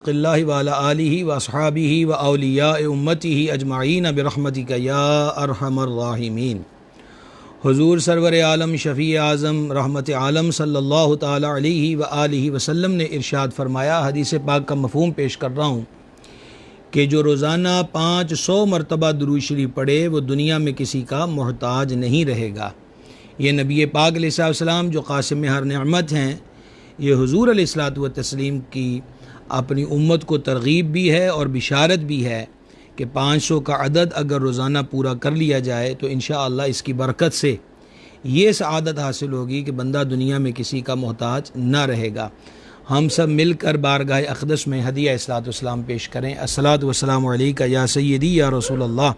क़िल्लाहि व अला आलिहि व अस्हाबिहि व औलियाए उम्मतिहि अजमाईन बिरहमतिका या अरहमर राहिमीन। हुज़ूर सरवर आलम शफ़ी आज़म रहमत आलम सल्लल्लाहु ताला अलैहि व आलिहि वसल्लम ने इरशाद फरमाया, हदीस पाक का मफ़हूम पेश कर रहा हूँ कि जो रोज़ाना 500 मरतबा दुरूद शरीफ पढ़े वो दुनिया में किसी का मोहताज नहीं रहेगा। ये नबी पाक अलैहिस्सलाम जो क़ासिम हर नेमत हैं, ये हुज़ूर अलैहिस्सलातु व तस्लीम की अपनी उम्मत को तरगीब भी है और बिशारत भी है कि 500 का अदद अगर रोज़ाना पूरा कर लिया जाए तो इंशाअल्लाह इसकी बरकत से ये सआदत हासिल होगी कि बंदा दुनिया में किसी का मोहताज ना रहेगा। हम सब मिलकर बारगाह अक़दस में हदिया इस्लातु वस्सलाम पेश करें। अस्सलातु वस्सलामु अलैका या सय्यदी या रसूल अल्लाह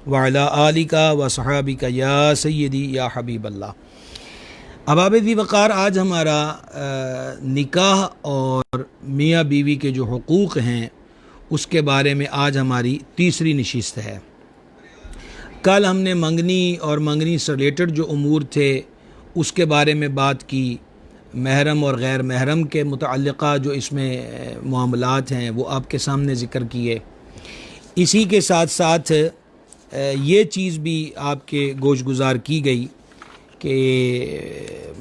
व अला आलिका व सहाबिका या सय्यदी या हबीब अल्लाह। अहबाब दी वक़ार, आज हमारा निकाह और मियाँ बीवी के जो हुकूक़ हैं उसके बारे में आज हमारी तीसरी नशिस्त है। कल हमने मंगनी और मंगनी से रिलेटेड जो उमूर थे उसके बारे में बात की। महरम और गैर महरम के मुतअल्लिक़ा जो इसमें मामलात हैं वो आपके सामने ज़िक्र किए। इसी के साथ साथ ये चीज़ भी आपके गोशगुजार की गई कि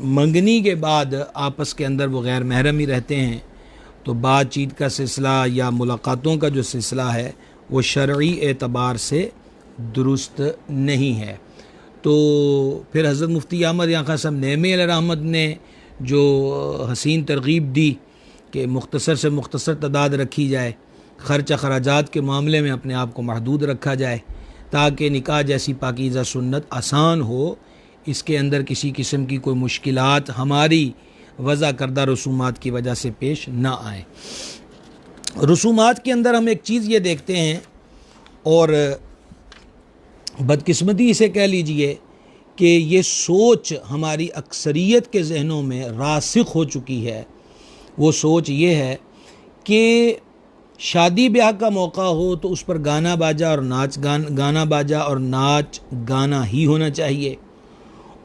मंगनी के बाद आपस के अंदर वो गैर महरम ही रहते हैं, तो बातचीत का सिलसिला या मुलाकातों का जो सिलसिला है वो शरई एतबार से दुरुस्त नहीं है। तो फिर हज़रत मुफ्ती अहमद याक़ा साहब नेमे अलैहिर्रहमत ने जो हसीन तरगीब दी कि मुख्तसर से मुख्तसर तादाद रखी जाए, ख़र्च अखराजात के मामले में अपने आप को महदूद रखा जाए ताकि निकाह जैसी पाकीज़ा सुन्नत आसान हो, इसके अंदर किसी किस्म की कोई मुश्किलात हमारी वज़ा करदा रसूमात की वजह से पेश ना आए। रसूमात के अंदर हम एक चीज़ ये देखते हैं और बदकिस्मती से कह लीजिए कि ये सोच हमारी अक्सरियत के जहनों में रासिख हो चुकी है। वो सोच ये है कि शादी ब्याह का मौका हो तो उस पर गाना बाजा और गाना बाजा और नाच गाना ही होना चाहिए,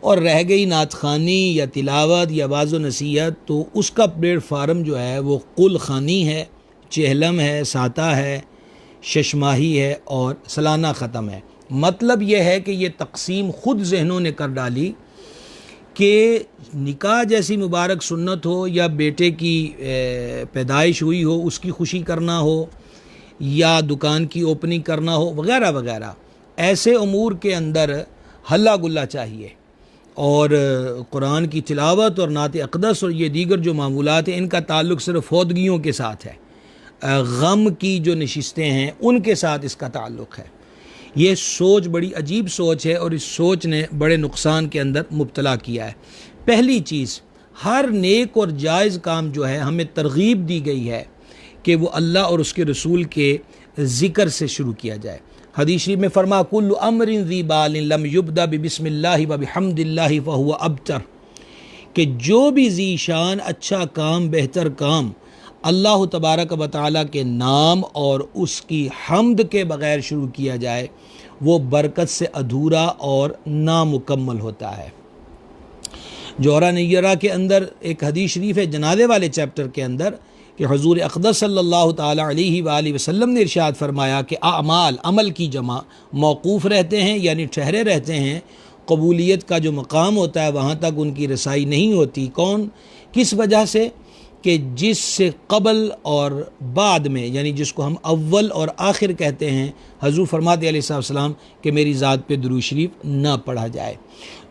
और रह गई नात ख़ानी या तिलावत या वाज़ो नसीहत तो उसका प्लेटफार्म जो है वो कुल ख़ानी है, चहलम है, साता है, शशमाही है और सालाना ख़त्म है। मतलब यह है कि ये तकसीम ख़ुद जहनों ने कर डाली कि निकाह जैसी मुबारक सुन्नत हो या बेटे की पैदाइश हुई हो उसकी खुशी करना हो या दुकान की ओपनिंग करना हो वगैरह वगैरह, ऐसे उमूर के अंदर हल्ला गुल्ला चाहिए। और कुरान की तिलावत और नात अक़दस और ये दीगर जो मामूलात हैं इनका ताल्लुक़ सिर्फ़ फौदगियों के साथ है। गम की जो नशिस्तें हैं उनके साथ इसका ताल्लुक़ है। ये सोच बड़ी अजीब सोच है और इस सोच ने बड़े नुकसान के अंदर मुब्तला किया है। पहली चीज़, हर नेक और जायज़ काम जो है हमें तरगीब दी गई है कि वो अल्लाह और उसके रसूल के ज़िक्र से शुरू किया जाए। हदीस शरीफ में फरमा, कुल्लु अम्रिन ज़ी बालिन लम युब्दा बिस्मिल्लाहि व बिहम्दिल्लाहि फहुवा अबतर, कि जो भी ज़ी शान अच्छा काम, बेहतर काम अल्लाह तबारक व तआला के नाम और उसकी हम्द के बग़ैर शुरू किया जाए वो बरकत से अधूरा और नामुकम्मल होता है। जोहरा नय्यरा के अंदर एक हदीस शरीफ है जनाज़े वाले चैप्टर के अंदर कि हुज़ूर अक़दस सल्लल्लाहु ताला अलैहि व आलिहि वसल्लम ने इरशाद फरमाया कि आमाल, अमल की जमा मौकूफ़ रहते हैं यानी ठहरे रहते हैं, कबूलियत का जो मकाम होता है वहाँ तक उनकी रसाई नहीं होती। कौन, किस वजह से? कि जिससे क़बल और बाद में, यानी जिसको हम अव्वल और आखिर कहते हैं, हुज़ूर फरमाते अलैहिस्सलाम कि मेरी ज़ात पे दुरूद शरीफ ना पढ़ा जाए।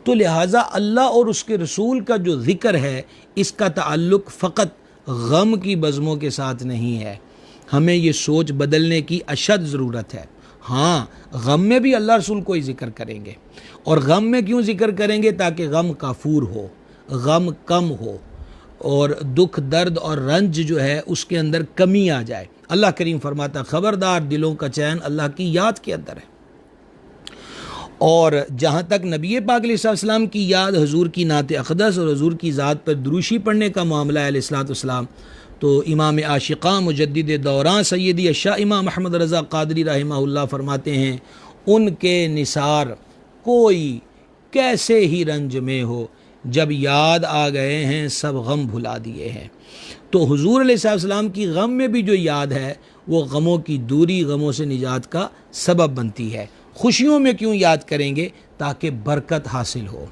तो लिहाजा अल्लाह और उसके रसूल का जो ज़िक्र है इसका ताल्लुक़ फ़कत गम की बज़मों के साथ नहीं है। हमें ये सोच बदलने की अशद ज़रूरत है। हाँ, गम में भी अल्लाह रसूल को ही ज़िक्र करेंगे, और गम में क्यों ज़िक्र करेंगे? ताकि गम काफूर हो, गम कम हो और दुख दर्द और रंज जो है उसके अंदर कमी आ जाए। अल्लाह करीम फरमाता, ख़बरदार दिलों का चैन अल्लाह की याद के अंदर है। और जहाँ तक नबी पाक अलैहिस्सलाम की याद, हुज़ूर की नात अक़दस और हुज़ूर की ज़ात पर दुरूशी पढ़ने का मामला है अलैहिस्सलाम, तो इमाम आशिक़ां मुजद्दिद दौरान सैयदी अशा इमाम अहमद रज़ा क़ादरी रहमहुल्लाह फरमाते हैं, उनके निसार कोई कैसे ही रंज में हो जब याद आ गए हैं सब गम भुला दिए हैं। तो हुजूर अलैहिस्सलाम की गम में भी जो याद है वो गमों की दूरी, गमों से निजात का सबब बनती है। खुशियों में क्यों याद करेंगे? ताकि बरकत हासिल हो।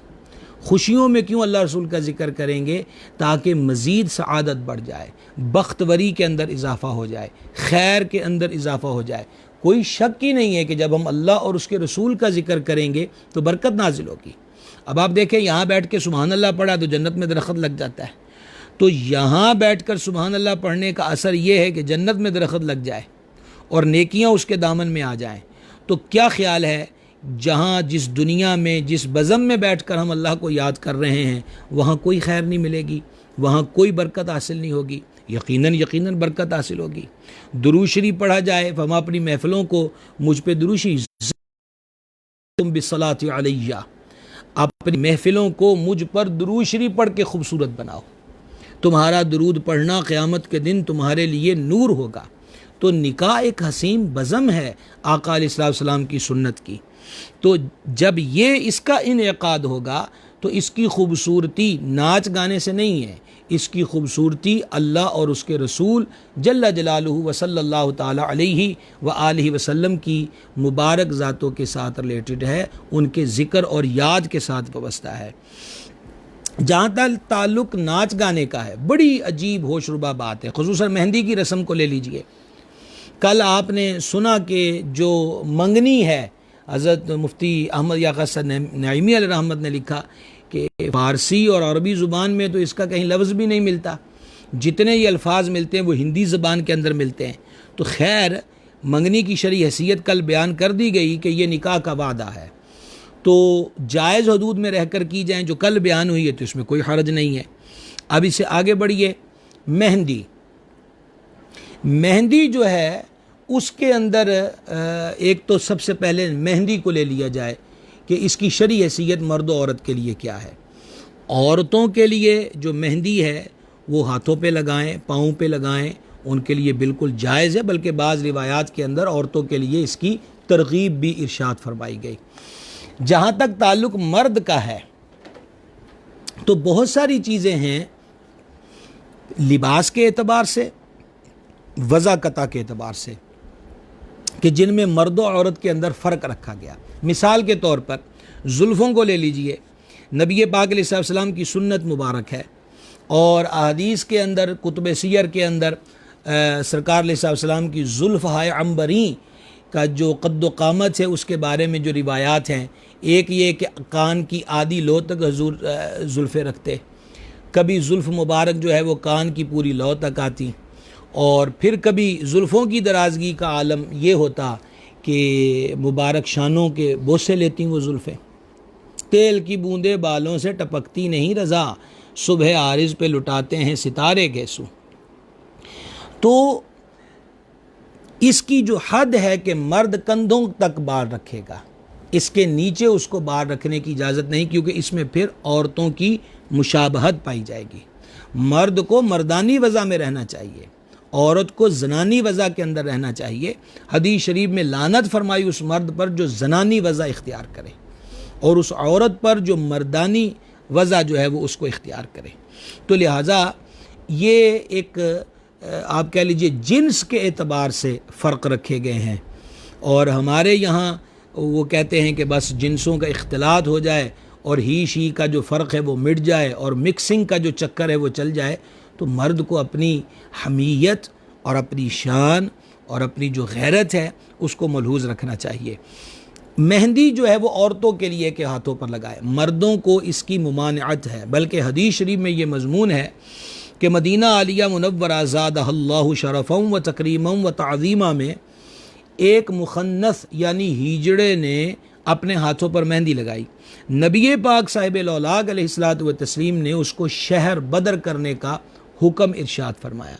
खुशियों में क्यों अल्लाह रसूल का जिक्र करेंगे? ताकि मज़ीद सआदत बढ़ जाए, बख्तवरी के अंदर इजाफ़ा हो जाए, खैर के अंदर इजाफ़ा हो जाए। कोई शक ही नहीं है कि जब हम अल्लाह और उसके रसूल का जिक्र करेंगे तो बरकत नाजिल होगी। अब आप देखें, यहाँ बैठ के सुबहान अल्लाह पढ़ा तो जन्नत में दरख्त लग जाता है। तो यहाँ बैठ कर सुबहान अल्लाह पढ़ने का असर ये है कि जन्नत में दरख्त लग जाए और नेकियाँ उसके दामन में आ जाएँ। तो क्या ख्याल है, जहाँ जिस दुनिया में जिस बज़म में बैठकर हम अल्लाह को याद कर रहे हैं वहाँ कोई खैर नहीं मिलेगी, वहाँ कोई बरकत हासिल नहीं होगी। यकीनन बरकत हासिल होगी। दुरूद शरीफ पढ़ा जाए, हम अपनी महफ़िलों को मुझ पे दुरूद शरीफ, तुम बिस्सलाति अलैया, अपनी महफ़िलों को मुझ पर दुरूद शरीफ पढ़ के खूबसूरत बनाओ। तुम्हारा दुरूद पढ़ना क़यामत के दिन तुम्हारे लिए नूर होगा। तो निकाह एक हसीन बज़म है आका अलैहिस्सलाम की सुन्नत की। तो जब ये इसका इनेकाद होगा तो इसकी खूबसूरती नाच गाने से नहीं है, इसकी खूबसूरती अल्लाह और उसके रसूल जल्ला जलालुहु व सल्लल्लाहु ताला अलैहि व आलिहि वसल्लम की मुबारक ज़ातों के साथ रिलेटेड है, उनके ज़िक्र और याद के साथ वाबस्ता है। जहाँ तक ताल्लुक़ नाच गाने का है, बड़ी अजीब होशरुबा बात है। ख़ुसूसन मेहंदी की रस्म को ले लीजिए। कल आपने सुना कि जो मंगनी है, हज़रत मुफ्ती अहमद याक़ूब साहब नईमी अलैहि रहमत ने लिखा कि फ़ारसी और अरबी ज़ुबान में तो इसका कहीं लफ्ज़ भी नहीं मिलता, जितने ये अल्फाज मिलते हैं वो हिंदी ज़बान के अंदर मिलते हैं। तो खैर, मंगनी की शरई हैसियत कल बयान कर दी गई कि ये निकाह का वादा है, तो जायज़ हदूद में रहकर की जाएँ, जो कल बयान हुई है, तो इसमें कोई हर्ज नहीं है। अब इससे आगे बढ़िए। मेहंदी जो है उसके अंदर एक तो सबसे पहले मेहंदी को ले लिया जाए कि इसकी शरई हैसियत मर्द और औरत के लिए क्या है। औरतों के लिए जो मेहंदी है वो हाथों पे लगाएं, पाँव पे लगाएं, उनके लिए बिल्कुल जायज़ है, बल्कि बाज़ रिवायात के अंदर औरतों के लिए इसकी तरगीब भी इरशाद फरमाई गई। जहाँ तक ताल्लुक़ मर्द का है तो बहुत सारी चीज़ें हैं, लिबास के एतबार से, वज़ाकता के एतबार से, कि जिनमें मर्द और औरत के अंदर फ़र्क रखा गया। मिसाल के तौर पर जुल्फ़ों को ले लीजिए। नबी पाक अलैहिस्सलाम की सुन्नत मुबारक है और अहदीस के अंदर, कुतुब सियर के अंदर सरकार अलैहिस्सलाम की जुल्फ़ हाय अंबरी का जो कद्दो कामत है उसके बारे में जो रिवायात हैं, एक ये कि कान की आधी लो तक हजूर जुल्फ़े रखते, कभी जुल्फ़ मुबारक जो है वो कान की पूरी लो तक आती, और फिर कभी जुल्फ़ों की दराजगी का आलम ये होता कि मुबारक शानों के बोसे लेती वो जुल्फ़ें। तेल की बूंदें बालों से टपकती नहीं रज़ा, सुबह आरिज़ पे लुटाते हैं सितारे गेसू। तो इसकी जो हद है कि मर्द कंधों तक बाल रखेगा, इसके नीचे उसको बाल रखने की इजाज़त नहीं, क्योंकि इसमें फिर औरतों की मुशाबहत पाई जाएगी। मर्द को मर्दानी वज़ा में रहना चाहिए, औरत को जनानी वज़ा के अंदर रहना चाहिए। हदीस शरीफ में लानत फरमाई उस मर्द पर जो जनानी वज़ा इख्तियार करे, और उस औरत पर जो मर्दानी वज़ा जो है वो उसको इख्तियार करे। तो लिहाजा ये एक आप कह लीजिए जिन्स के एतबार से फ़र्क रखे गए हैं, और हमारे यहाँ वो कहते हैं कि बस जिन्सों का इख्तिलात हो जाए और ही शी का जो फ़र्क है वो मिट जाए और मिक्सिंग का जो चक्कर है वो चल जाए। तो मर्द को अपनी हमीयत और अपनी शान और अपनी जो गैरत है उसको मलहूज़ रखना चाहिए। मेहंदी जो है वो औरतों के लिए के हाथों पर लगाए, मर्दों को इसकी मुमानअत है। बल्कि हदीस शरीफ में ये मज़मून है कि मदीना आलिया मुनव्वरा ज़ादहल्लाहु शरफ़म व तकरीमम व ताज़ीमा में एक मुखन्नस यानी हिजड़े ने अपने हाथों पर मेहंदी लगाई। नबी पाक साहिब लौलाक अलैहिस्सलातु व तस्लीम ने उसको शहर बदर करने का हुक्म इरशाद फरमाया।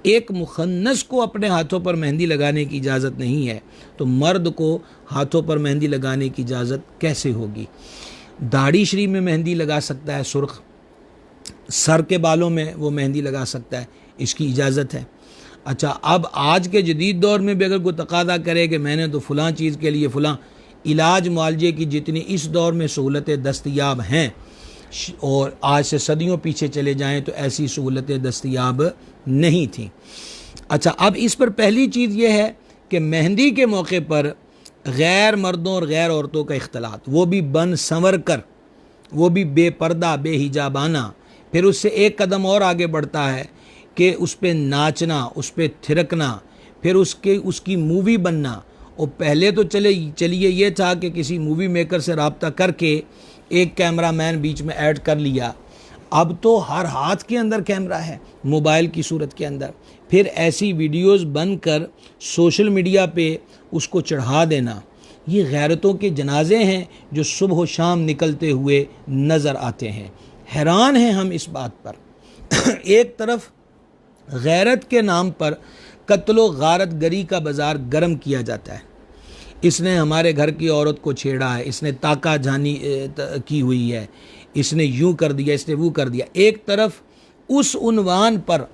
एक मुखन्नस को अपने हाथों पर मेहंदी लगाने की इजाज़त नहीं है, तो मर्द को हाथों पर मेहंदी लगाने की इजाज़त कैसे होगी? दाढ़ी शरीफ में मेहंदी लगा सकता है सुर्ख, सर के बालों में वो मेहंदी लगा सकता है, इसकी इजाज़त है। अच्छा, अब आज के जदीद दौर में भी अगर कोई तकादा करे कि मैंने तो फ़लाँ चीज़ के लिए फ़लाँ इलाज मुआलजे की जितनी इस दौर में सहूलतें दस्तयाब हैं, और आज से सदियों पीछे चले जाएं तो ऐसी सहूलतें दस्तयाब नहीं थीं। अच्छा, अब इस पर पहली चीज़ ये है कि मेहंदी के मौके पर गैर मर्दों और गैर औरतों का इख्तलात, वो भी बन संवर कर, वो भी बेपर्दा बेहिजाबाना। फिर उससे एक कदम और आगे बढ़ता है कि उस पर नाचना, उस पर थिरकना, फिर उसकी मूवी बनना। और पहले तो चलिए ये था कि किसी मूवी मेकर से रब्ता करके एक कैमरामैन बीच में ऐड कर लिया। अब तो हर हाथ के अंदर कैमरा है, मोबाइल की सूरत के अंदर। फिर ऐसी वीडियोस बनकर सोशल मीडिया पे उसको चढ़ा देना, ये गैरतों के जनाजे हैं जो सुबह व शाम निकलते हुए नज़र आते हैं। हैरान हैं हम इस बात पर। एक तरफ गैरत के नाम पर कत्लो गारत गरी का बाज़ार गर्म किया जाता है। इसने हमारे घर की औरत को छेड़ा है, इसने ताका झानी की हुई है, इसने यूं कर दिया, इसने वो कर दिया। एक तरफ उस उन्वान पर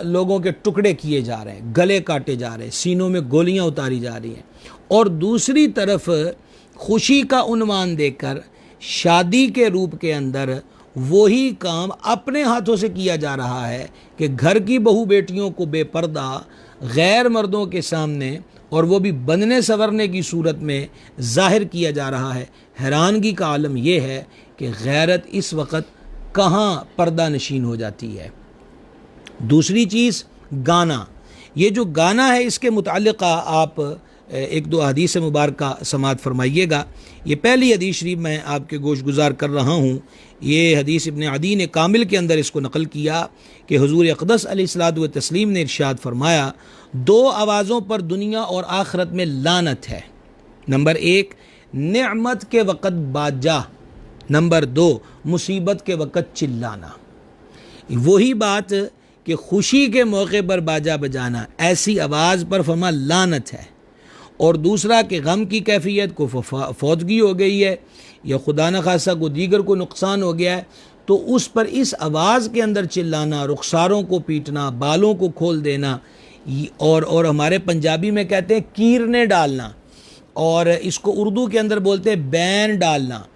लोगों के टुकड़े किए जा रहे हैं, गले काटे जा रहे हैं, सीनों में गोलियां उतारी जा रही हैं, और दूसरी तरफ खुशी का उन्वान देकर शादी के रूप के अंदर वही काम अपने हाथों से किया जा रहा है कि घर की बहू बेटियों को बेपर्दा गैर मर्दों के सामने, और वो भी बनने संवरने की सूरत में जाहिर किया जा रहा है। हैरानगी का आलम यह है कि गैरत इस वक्त कहाँ पर्दा नशीन हो जाती है। दूसरी चीज़ गाना, ये जो गाना है इसके मुताल्लिक़ आप एक दो हदीस मुबारक समात फरमाइएगा। ये पहली हदीस शरीफ मैं आपके गोश गुजार कर रहा हूँ। ये हदीस इब्न अदी ने कामिल के अंदर इसको नकल किया कि हुज़ूर अक़दस अलैहिस्सलातु व तस्लीम ने इरशाद फरमाया, दो आवाज़ों पर दुनिया और आखिरत में लानत है। नंबर एक, नेमत के वक़्त बाजा। नंबर दो, मुसीबत के वक़्त चिल्लाना। वही बात कि खुशी के मौके पर बाजा बजाना, ऐसी आवाज़ पर फरमा लानत है। और दूसरा कि गम की कैफियत को फौतगी हो गई है या खुदा न खासा को दीगर को नुकसान हो गया है, तो उस पर इस आवाज़ के अंदर चिल्लाना, रुखसारों को पीटना, बालों को खोल देना, और हमारे पंजाबी में कहते हैं कीरने डालना, और इसको उर्दू के अंदर बोलते हैं बैन डालना।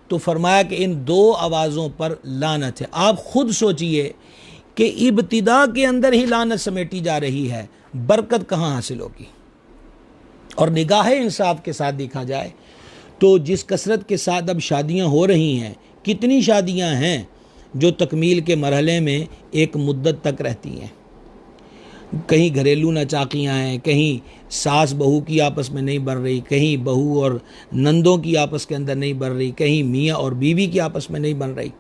तो फरमाया कि इन दो आवाज़ों पर लानत है। आप खुद सोचिए कि इब्तिदा के अंदर ही लानत समेटी जा रही है, बरकत कहाँ हासिल होगी। और निगाह इंसाफ के साथ देखा जाए तो जिस कसरत के साथ अब शादियां हो रही हैं, कितनी शादियां हैं जो तकमील के मरहले में एक मुद्दत तक रहती हैं। कहीं घरेलू नाचाकियाँ हैं, कहीं सास बहू की आपस में नहीं बढ़ रही, कहीं बहू और नंदों की आपस के अंदर नहीं बढ़ रही, कहीं मियाँ और बीवी की आपस में नहीं बन रही।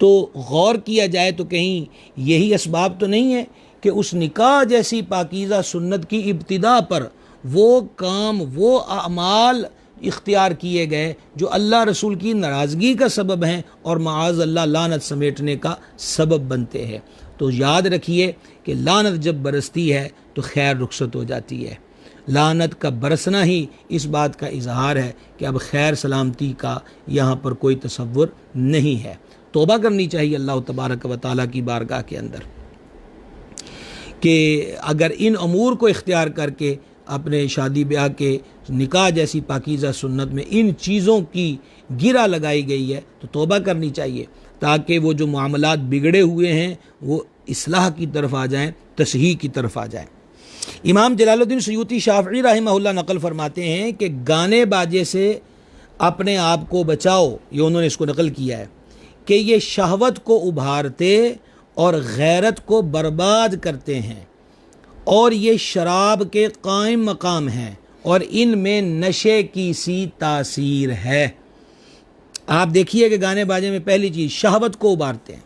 तो गौर किया जाए तो कहीं यही असबाब तो नहीं है कि उस निकाह जैसी पाकीज़ा सुन्नत की इब्तिदा पर वो काम, वो अमाल इख्तियार किए गए जो अल्लाह रसूल की नाराज़गी का सबब हैं और माआज़ अल्लाह लानत समेटने का सबब बनते हैं। तो याद रखिए कि लानत जब बरसती है तो खैर रुखसत हो जाती है। लानत का बरसना ही इस बात का इजहार है कि अब खैर सलामती का यहाँ पर कोई तसव्वुर नहीं है। तौबा करनी चाहिए अल्लाह तबारक व तआला की बारगाह के अंदर कि अगर इन अमूर को इख्तियार करके अपने शादी ब्याह के निकाह जैसी पाकीज़ा सुन्नत में इन चीज़ों की गिरा लगाई गई है तो तौबा करनी चाहिए, ताकि वो जो मामलात बिगड़े हुए हैं वो इस्लाह की तरफ आ जाएं, तसहीह की तरफ आ जाएं। इमाम जलालुद्दीन सयूती शाफ़ी रहमहुल्लाह नकल फरमाते हैं कि गाने बाजे से अपने आप को बचाओ, ये उन्होंने इसको नकल किया है कि ये शहवत को उभारते और गैरत को बर्बाद करते हैं, और ये शराब के कायम मकाम हैं, और इनमें नशे की सी तासीर है। आप देखिए कि गाने बाजे में पहली चीज़ शहवत को उभारते हैं।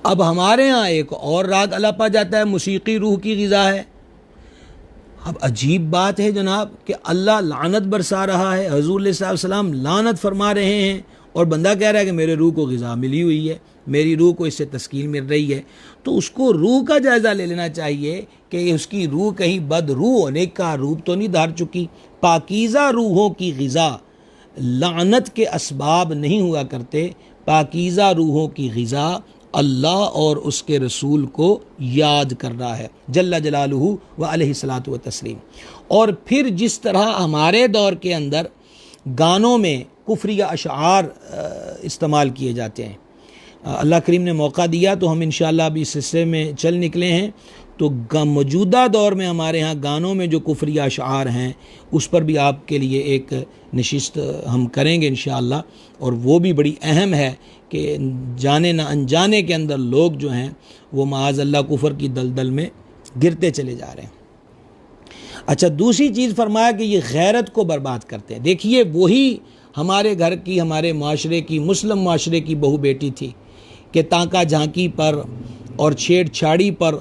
अब हमारे यहाँ एक और राग अलापा जाता है, मौसीकी रूह की ग़िज़ा है। अब अजीब बात है जनाब कि अल्लाह लानत बरसा रहा है, हुज़ूर सल्लल्लाहु अलैहि वसल्लम लानत फरमा रहे हैं, और बंदा कह रहा है कि मेरे रूह को ग़िज़ा मिली हुई है, मेरी रूह को इससे तस्कीन मिल रही है। तो उसको रूह का जायज़ा ले लेना चाहिए कि उसकी रूह कहीं बद रूह होने का रूप तो नहीं धार चुकी। पाकीज़ा रूहों की ग़िज़ा लानत के असबाब नहीं हुआ करते। पाकीज़ा रूहों की ग़िज़ा अल्लाह और उसके रसूल को याद करना है जल्ला जलालुहु व अलैहिस्सलातु व तस्लीम। और फिर जिस तरह हमारे दौर के अंदर गानों में कुफ्रिया अशार इस्तेमाल किए जाते हैं। अल्लाह करीम ने मौका दिया तो हम इंशाअल्लाह अभी इस हिस्से में चल निकले हैं। तो मौजूदा दौर में हमारे यहाँ गानों में जो कुफ्रिया अशार हैं उस पर भी आपके लिए एक नशिस्त हम करेंगे इंशाअल्लाह, और वो भी बड़ी अहम है कि जाने ना अनजाने के अंदर लोग जो हैं वो माअज़ल्लाह कुफ्र की दलदल में गिरते चले जा रहे हैं। अच्छा, दूसरी चीज़ फरमाया कि ये गैरत को बर्बाद करते हैं। देखिए, वही हमारे घर की, हमारे माशरे की, मुस्लिम माशरे की बहू बेटी थी कि ताका झांकी पर और छेड़छाड़ी पर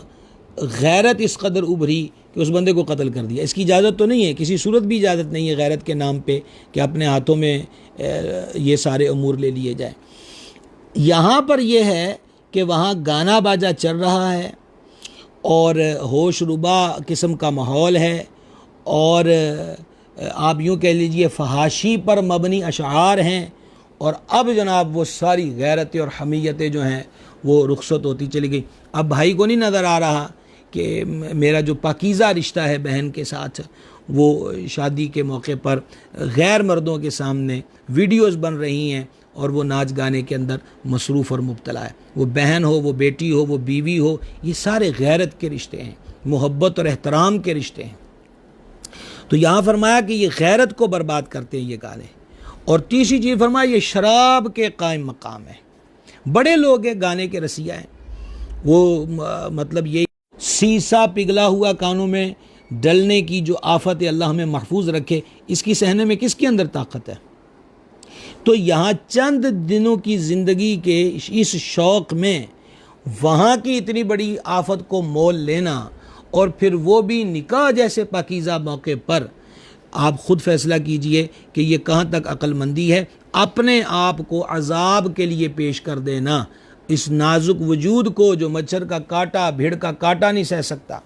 गैरत इस कदर उभरी कि उस बंदे को कत्ल कर दिया। इसकी इजाज़त तो नहीं है, किसी सूरत भी इजाज़त नहीं है गैरत के नाम पे कि अपने हाथों में ये सारे अमूर ले लिए जाए। यहाँ पर यह है कि वहाँ गाना बाजा चल रहा है और होश रुबा किस्म का माहौल है, और आप यूँ कह लीजिए फहाशी पर मबनी अशार हैं, और अब जनाब वो सारी गैरतें और हमीयतें जो हैं वो रुखसत होती चली गई। अब भाई को नहीं नज़र आ रहा कि मेरा जो पाकीज़ा रिश्ता है बहन के साथ, वो शादी के मौके पर गैर मर्दों के सामने वीडियोस बन रही हैं और वो नाच गाने के अंदर मसरूफ़ और मुब्तला है। वो बहन हो, वो बेटी हो, वो बीवी हो, ये सारे गैरत के रिश्ते हैं, मोहब्बत और एहतराम के रिश्ते हैं। तो यहाँ फरमाया कि ये गैरत को बर्बाद करते हैं ये गाने। और तीसरी चीज़ फरमाया ये शराब के कायम मकाम है। बड़े लोग हैं, गाने के रसिया हैं, वो मतलब ये सीसा पिघला हुआ कानों में डलने की जो आफत है, अल्लाह हमें महफूज रखे, इसकी सहने में किसके अंदर ताकत है। तो यहाँ चंद दिनों की ज़िंदगी के इस शौक़ में वहाँ की इतनी बड़ी आफत को मोल लेना, और फिर वो भी निकाह जैसे पाकीज़ा मौके पर, आप ख़ुद फैसला कीजिए कि ये कहाँ तक अक्लमंदी है। अपने आप को अजाब के लिए पेश कर देना, इस नाजुक वजूद को जो मच्छर का काटा, भीड़ का काटा नहीं सह सकता।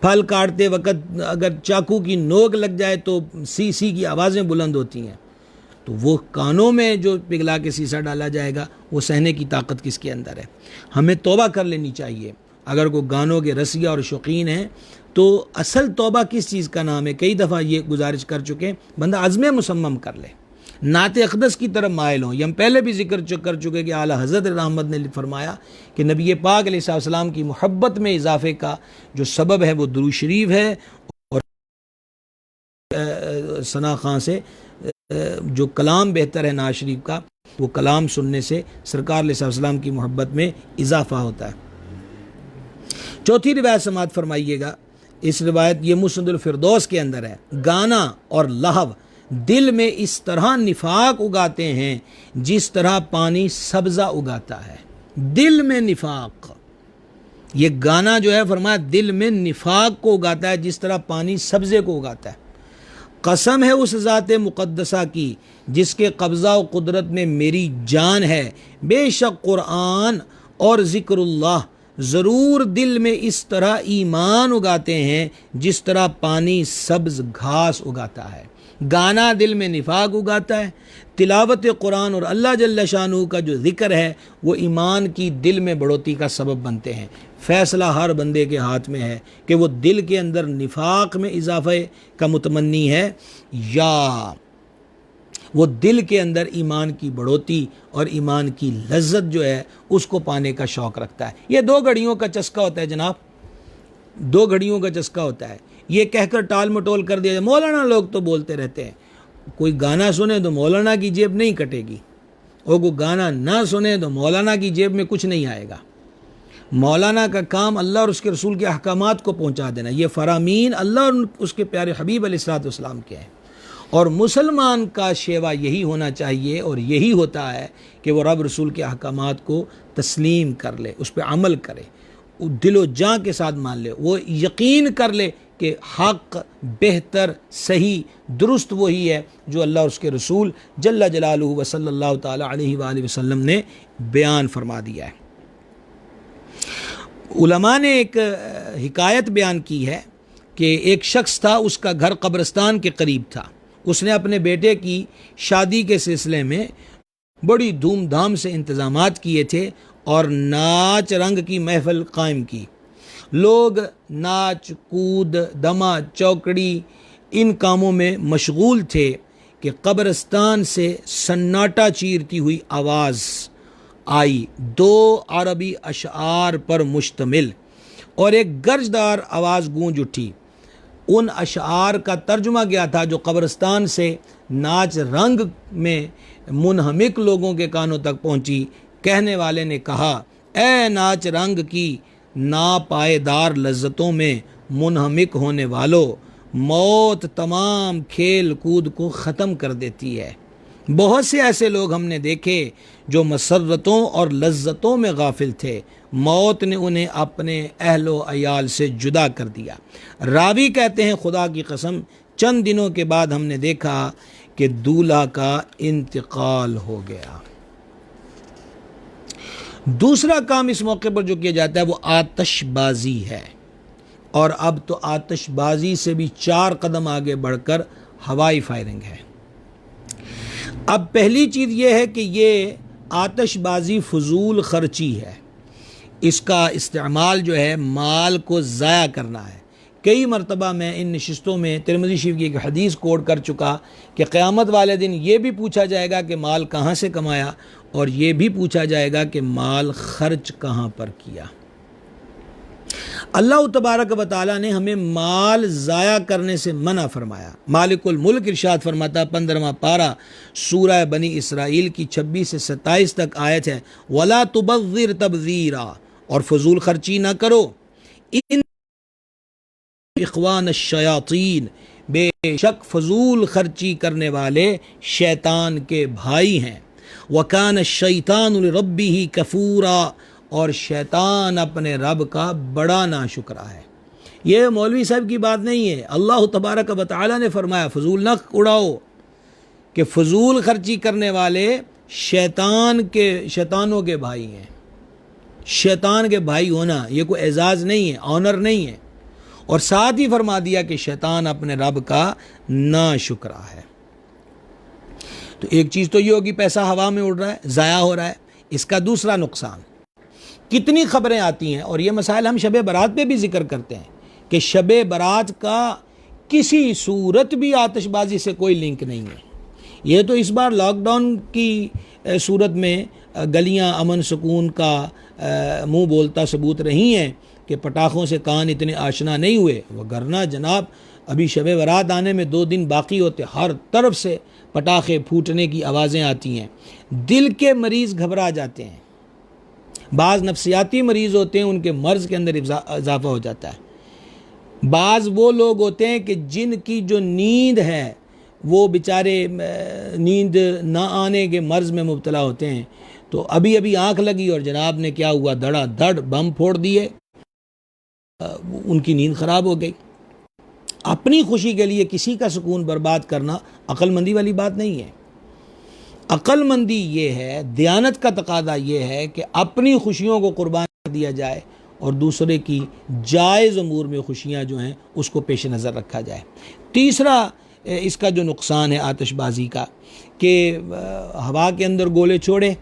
फल काटते वक़्त अगर चाकू की नोक लग जाए तो सी सी की आवाज़ें बुलंद होती हैं, तो वो कानों में जो पिघला के शीशा डाला जाएगा वो सहने की ताकत किसके अंदर है। हमें तौबा कर लेनी चाहिए। अगर कोई गानों के रसिया और शौकीन हैं तो असल तौबा किस चीज़ का नाम है, कई दफ़ा ये गुजारिश कर चुके हैं, बंदा अज़्म मुसम्मम कर ले, नाते अक़दस की तरफ माइल हों। ये हम पहले भी जिक्र कर चुके कि आला हज़रत रहमत ने फरमाया कि नबी पाक अलैहिस्सलाम की मोहब्बत में इजाफ़े का जो सबब है वो दुरूद शरीफ है, और सना खां से जो कलाम बेहतर है नाज शरीफ का, वो कलाम सुनने से सरकार अलैहिस्सलाम की मोहब्बत में इजाफ़ा होता है। चौथी रिवायत समात फरमाइएगा। इस रिवायत ये मुस्नदुल फिरदौस के अंदर है। गाना और लहव दिल में इस तरह निफाक उगाते हैं जिस तरह पानी सब्ज़ा उगाता है। दिल में निफाक, ये गाना जो है फरमाया दिल में निफाक को उगाता है जिस तरह पानी सब्ज़े को उगाता है। कसम है उस ज़ात मुक़द्दसा की जिसके कब्ज़ा व कुदरत में मेरी जान है, बेशक कुरान और ज़िक्रुल्लाह ज़रूर दिल में इस तरह ईमान उगाते हैं जिस तरह पानी सब्ज़ घास उगाता है। गाना दिल में निफाक उगाता है, तिलावत कुरान और अल्लाह जल्ल शानू का जो ज़िक्र है वो ईमान की दिल में बढ़ोतरी का सबब बनते हैं। फ़ैसला हर बंदे के हाथ में है कि वो दिल के अंदर निफाक में इजाफ़े का मुतमन्नी है या वो दिल के अंदर ईमान की बढ़ोतरी और ईमान की लज्जत जो है उसको पाने का शौक़ रखता है। ये दो घड़ियों का चस्का होता है जनाब, दो घड़ियों का चस्का होता है। ये कहकर टाल मटोल कर दिया, मौलाना लोग तो बोलते रहते हैं, कोई गाना सुने तो मौलाना की जेब नहीं कटेगी, और कोई गाना ना सुने तो मौलाना की जेब में कुछ नहीं आएगा। मौलाना का काम अल्लाह और उसके रसूल के अहकामात को पहुँचा देना, ये फ़रामीन अल्लाह और उसके प्यारे हबीब अलैहिस्सलाम के हैं। और मुसलमान का शेवा यही होना चाहिए, और यही होता है कि वो रब रसूल के अहकामात को तस्लीम कर ले, उस पर अमल करे, दिलो जाँ के साथ मान ले, वो यकीन कर ले कि हक़ बेहतर सही दुरुस्त वही है जो अल्लाह और उसके रसूल जल्ला जलालुहु व सल्लल्लाहु ताला अलैहि व सल्लम ने बयान फरमा दिया है। उलमा ने एक हिकायत बयान की है कि एक शख्स था, उसका घर कब्रिस्तान के करीब था। उसने अपने बेटे की शादी के सिलसिले में बड़ी धूमधाम से इंतज़ामात किए थे और नाच रंग की महफिल कायम की। लोग नाच कूद दमा चौकड़ी इन कामों में मशगूल थे कि कब्रिस्तान से सन्नाटा चीरती हुई आवाज़ आई, 2 अरबी अशआर पर मुश्तमिल, और एक गर्जदार आवाज़ गूंज उठी। उन अशआर का तर्जुमा क्या था जो कब्रिस्तान से नाच रंग में मुनहमिक लोगों के कानों तक पहुंची। कहने वाले ने कहा, ए नाच रंग की नापायदार लज्जतों में मुनहमिक होने वालों, मौत तमाम खेल कूद को ख़त्म कर देती है। बहुत से ऐसे लोग हमने देखे जो मसर्रतों और लज्जतों में गाफिल थे, मौत ने उन्हें अपने अहलो अयाल से जुदा कर दिया। रावी कहते हैं, खुदा की कसम चंद दिनों के बाद हमने देखा कि दूल्हा का इंतकाल हो गया। दूसरा काम इस मौके पर जो किया जाता है वो आतिशबाजी है, और अब तो आतिशबाजी से भी 4 कदम आगे बढ़कर हवाई फायरिंग है। अब पहली चीज़ ये है कि ये आतिशबाजी फजूल खर्ची है, इसका इस्तेमाल जो है माल को ज़ाया करना है। कई मरतबा मैं इन नशिस्तों में तिरमिज़ी शरीफ की एक हदीस कोट कर चुका कि क़यामत वाले दिन ये भी पूछा जाएगा कि माल कहाँ से कमाया, और ये भी पूछा जाएगा कि माल खर्च कहाँ पर किया। अल्लाह तबारक व तआला ने हमें माल ज़ाया करने से मना फरमाया। मालिकुल मुल्क इरशाद फरमाता, 15वां पारा सूरह बनी इसराइल की 26 से 27 तक आयत है, वला तुबज़्ज़िर तबज़ीरा, और फजूल खर्ची ना करो। इन इख्वान शयातीन, बेशक फजूल खर्ची करने वाले शैतान के भाई हैं। वकान शैतान लिरब्बिही कफूरा, और शैतान अपने रब का बड़ा नाशुक्रा है। ये मौलवी साहब की बात नहीं है, अल्लाह तबारक व तआला ने फरमाया फजूल न उड़ाओ, कि फजूल खर्ची करने वाले शैतानों के भाई हैं। शैतान के भाई होना ये कोई एजाज़ नहीं है, ऑनर नहीं है। और साथ ही फरमा दिया कि शैतान अपने रब का नाशुक्रा है। तो एक चीज़ तो ये होगी, पैसा हवा में उड़ रहा है, ज़ाया हो रहा है। इसका दूसरा नुकसान, कितनी खबरें आती हैं, और ये मसाइल हम शब बारात पे भी जिक्र करते हैं कि शब बारात का किसी सूरत भी आतिशबाजी से कोई लिंक नहीं है। ये तो इस बार लॉकडाउन की सूरत में गलियां अमन सुकून का मुंह बोलता सबूत रही हैं कि पटाखों से कान इतने आशना नहीं हुए, वगरना जनाब अभी शब बारात आने में 2 दिन बाकी होते, हर तरफ से पटाखे फूटने की आवाज़ें आती हैं। दिल के मरीज़ घबरा जाते हैं, बाज़ नफ्सियाती मरीज़ होते हैं, उनके मर्ज़ के अंदर इजाफा हो जाता है। बाज़ वो लोग होते हैं कि जिनकी जो नींद है वो बेचारे नींद ना आने के मर्ज़ में मुब्तला होते हैं। तो अभी अभी आँख लगी और जनाब ने क्या हुआ, धड़ाधड़ बम फोड़ दिए, उनकी नींद ख़राब हो गई। अपनी खुशी के लिए किसी का सुकून बर्बाद करना अक्लमंदी वाली बात नहीं है। अक्लमंदी ये है, दयानत का तकादा ये है कि अपनी खुशियों को कुर्बान कर दिया जाए और दूसरे की जायज़ उमूर में खुशियाँ जो हैं उसको पेश नज़र रखा जाए। तीसरा इसका जो नुकसान है आतिशबाजी का, कि हवा के अंदर गोले छोड़े,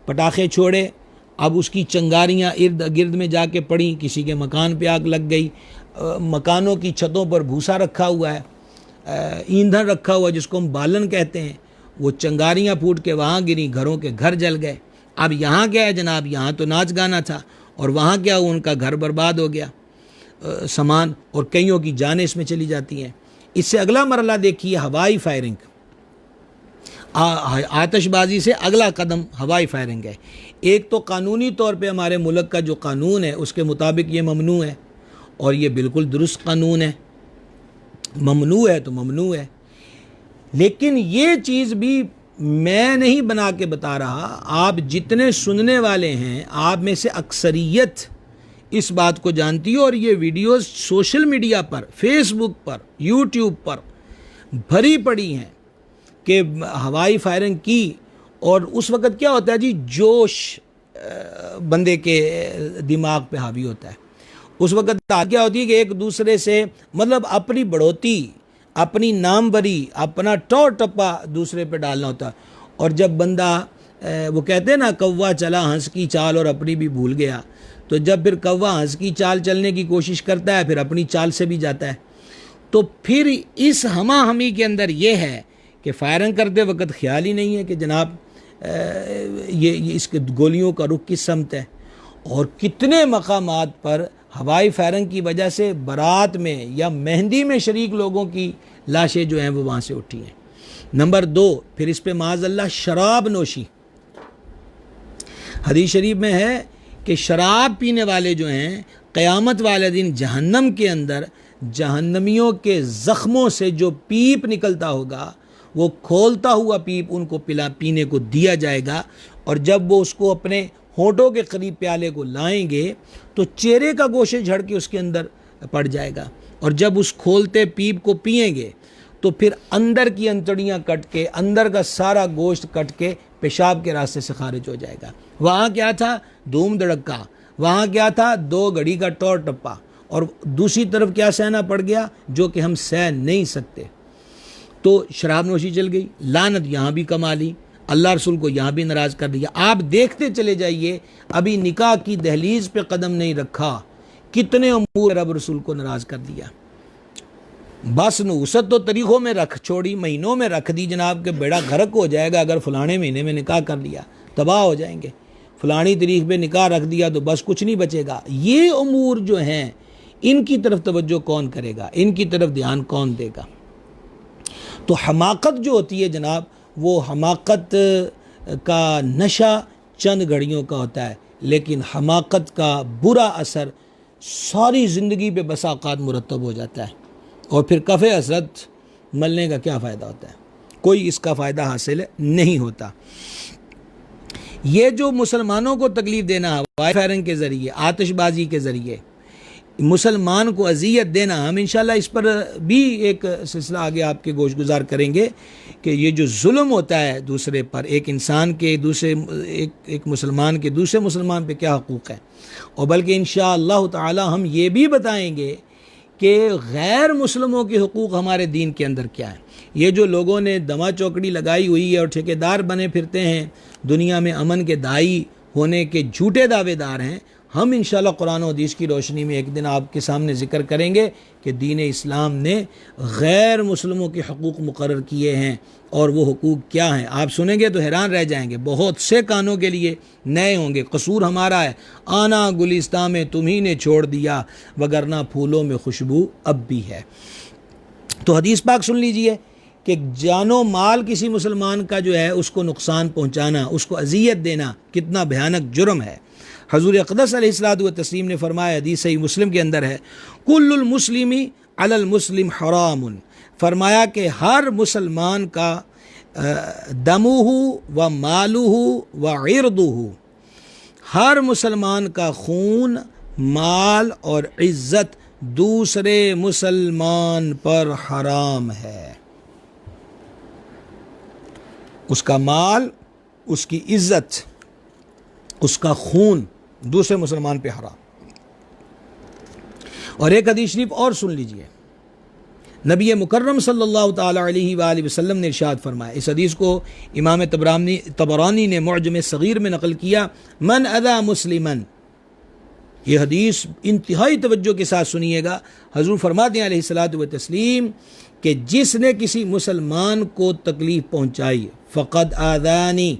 पटाखे छोड़े, अब उसकी चंगारियाँ इर्द गिर्द में जाके पड़ी, किसी के मकान पे आग लग गई, मकानों की छतों पर भूसा रखा हुआ है, ईंधन रखा हुआ जिसको हम बालन कहते हैं, वो चंगारियाँ फूट के वहाँ गिरी, घरों के घर जल गए। अब यहाँ क्या है जनाब, यहाँ तो नाच गाना था और वहाँ क्या हुआ, उनका घर बर्बाद हो गया, सामान और कईयों की जानें इसमें चली जाती हैं। इससे अगला मरला देखिए हवाई फायरिंग, आतिशबाजी से अगला कदम हवाई फायरिंग है। एक तो कानूनी तौर पे हमारे मुल्क का जो कानून है उसके मुताबिक ये ममनू है, और ये बिल्कुल दुरुस्त कानून है, ममनू है तो ममनू है। लेकिन ये चीज़ भी मैं नहीं बना के बता रहा, आप जितने सुनने वाले हैं आप में से अक्सरियत इस बात को जानती है, और ये वीडियोस सोशल मीडिया पर, फेसबुक पर, यूट्यूब पर भरी पड़ी हैं कि हवाई फायरिंग की। और उस वक़्त क्या होता है जी, जोश बंदे के दिमाग पे हावी होता है। उस वक़्त क्या होती है कि एक दूसरे से मतलब अपनी बढ़ोती, अपनी नामवरी, अपना टौर टप्पा दूसरे पे डालना होता है। और जब बंदा वो कहते हैं ना, कौवा चला हंस की चाल और अपनी भी भूल गया, तो जब फिर कौवा हंस की चाल चलने की कोशिश करता है फिर अपनी चाल से भी जाता है। तो फिर इस हमा हमी के अंदर ये है कि फायरिंग करते वक्त ख्याल ही नहीं है कि जनाब ये इसके गोलियों का रुख किस समत है। और कितने मकामात पर हवाई फायरिंग की वजह से बारात में या मेहंदी में शरीक लोगों की लाशें जो हैं वो वहाँ से उठी हैं। नंबर 2, फिर इस पे माज़अल्लाह शराब नोशी। हदीस शरीफ में है कि शराब पीने वाले जो हैं क़यामत वाले दिन जहन्नम के अंदर जहन्नमियों के ज़ख्मों से जो पीप निकलता होगा वो खोलता हुआ पीप उनको पीने को दिया जाएगा। और जब वो उसको अपने होठों के करीब प्याले को लाएंगे तो चेहरे का गोशे झड़ के उसके अंदर पड़ जाएगा। और जब उस खोलते पीप को पिएंगे तो फिर अंदर की अंतड़ियाँ कट के अंदर का सारा गोश्त कट के पेशाब के रास्ते से खारिज हो जाएगा। वहाँ क्या था? धूम धड़क्का। वहाँ क्या था? 2 घड़ी का टौर टप्पा। और दूसरी तरफ क्या सहना पड़ गया जो कि हम सह नहीं सकते। तो शराब नोशी चल गई, लानत यहाँ भी कमा ली, अल्लाह रसूल को यहाँ भी नाराज़ कर दिया। आप देखते चले जाइए, अभी निकाह की दहलीज पे कदम नहीं रखा, कितने अमूर रब रसूल को नाराज़ कर दिया। बस नूसत तो तरीक़ों में रख छोड़ी, महीनों में रख दी जनाब के बेड़ा गर्क हो जाएगा। अगर फलाने महीने में निकाह कर लिया तबाह हो जाएंगे, फलानी तारीख पे निकाह रख दिया तो बस कुछ नहीं बचेगा। ये अमूर जो हैं इनकी तरफ तवज्जो कौन करेगा, इनकी तरफ ध्यान कौन देगा? तो हमाकत जो होती है जनाब, वो हमाकत का नशा चंद घड़ियों का होता है, लेकिन हमाकत का बुरा असर सारी ज़िंदगी पे बसा औक़ात मुरतब हो जाता है। और फिर कफ़े हसरत मलने का क्या फ़ायदा होता है? कोई इसका फ़ायदा हासिल नहीं होता। ये जो मुसलमानों को तकलीफ़ देना हवाई फायरिंग के ज़रिए, आतिशबाजी के ज़रिए मुसलमान को अजियत देना, हम इंशाल्लाह इस पर भी एक सिलसिला आगे आपके गोश गुजार करेंगे कि ये जो जुल्म होता है दूसरे पर, एक इंसान के दूसरे एक मुसलमान के दूसरे मुसलमान पे क्या हकूक़ है। और बल्कि इंशाअल्लाह ताला हम ये भी बताएंगे कि गैर मुस्लिमों के हकूक़ हमारे दीन के अंदर क्या है। ये जो लोगों ने दमा चौकड़ी लगाई हुई है और ठेकेदार बने फिरते हैं, दुनिया में अमन के दाई होने के झूठे दावेदार हैं, हम इंशाल्लाह कुरान और हदीस की रोशनी में एक दिन आपके सामने ज़िक्र करेंगे कि दीन इस्लाम ने गैर मुस्लिमों के हकूक़ मुकर्रर किए हैं और वो हकूक़ क्या हैं। आप सुनेंगे तो हैरान रह जाएंगे, बहुत से कानों के लिए नए होंगे। कसूर हमारा है, आना गुलिस्तान में तुम्ही ने छोड़ दिया, वगरना फूलों में खुशबू अब भी है। तो हदीस पाक सुन लीजिए कि जानो माल किसी मुसलमान का जो है उसको नुकसान पहुँचाना, उसको अजियत देना कितना भयानक जुर्म है। हजूर अक़दस अलैहिस्सलातु व तस्लीम ने फरमाया, हदीस सही मुस्लिम के अंदर है, कुल्लुल मुस्लिमी अलल मुस्लिम हरामुन, फरमाया कि हर मुसलमान का दमुहु व मालुहु व इर्दुहु, हर मुसलमान का खून, माल और इज़्ज़त दूसरे मुसलमान पर हराम है। उसका माल, उसकी इज़्ज़त, उसका खून दूसरे मुसलमान पे हराम। और एक हदीस शरीफ और सुन लीजिए, नबी मुकर्रम सल्लल्लाहु ताला अलैहि वालैहि वसल्लम ने इरशाद फरमाया, इस हदीस को इमाम तबरानी ने मुअज्जम सगीर में नकल किया, मन अदा मुस्लिमन, ये हदीस इंतहाई तवज्जो के साथ सुनिएगा। हजूर फरमाते हैं अलैहिस्सलातु व तस्लीम कि जिसने किसी मुसलमान को तकलीफ़ पहुँचाई, फ़क़द आदानी,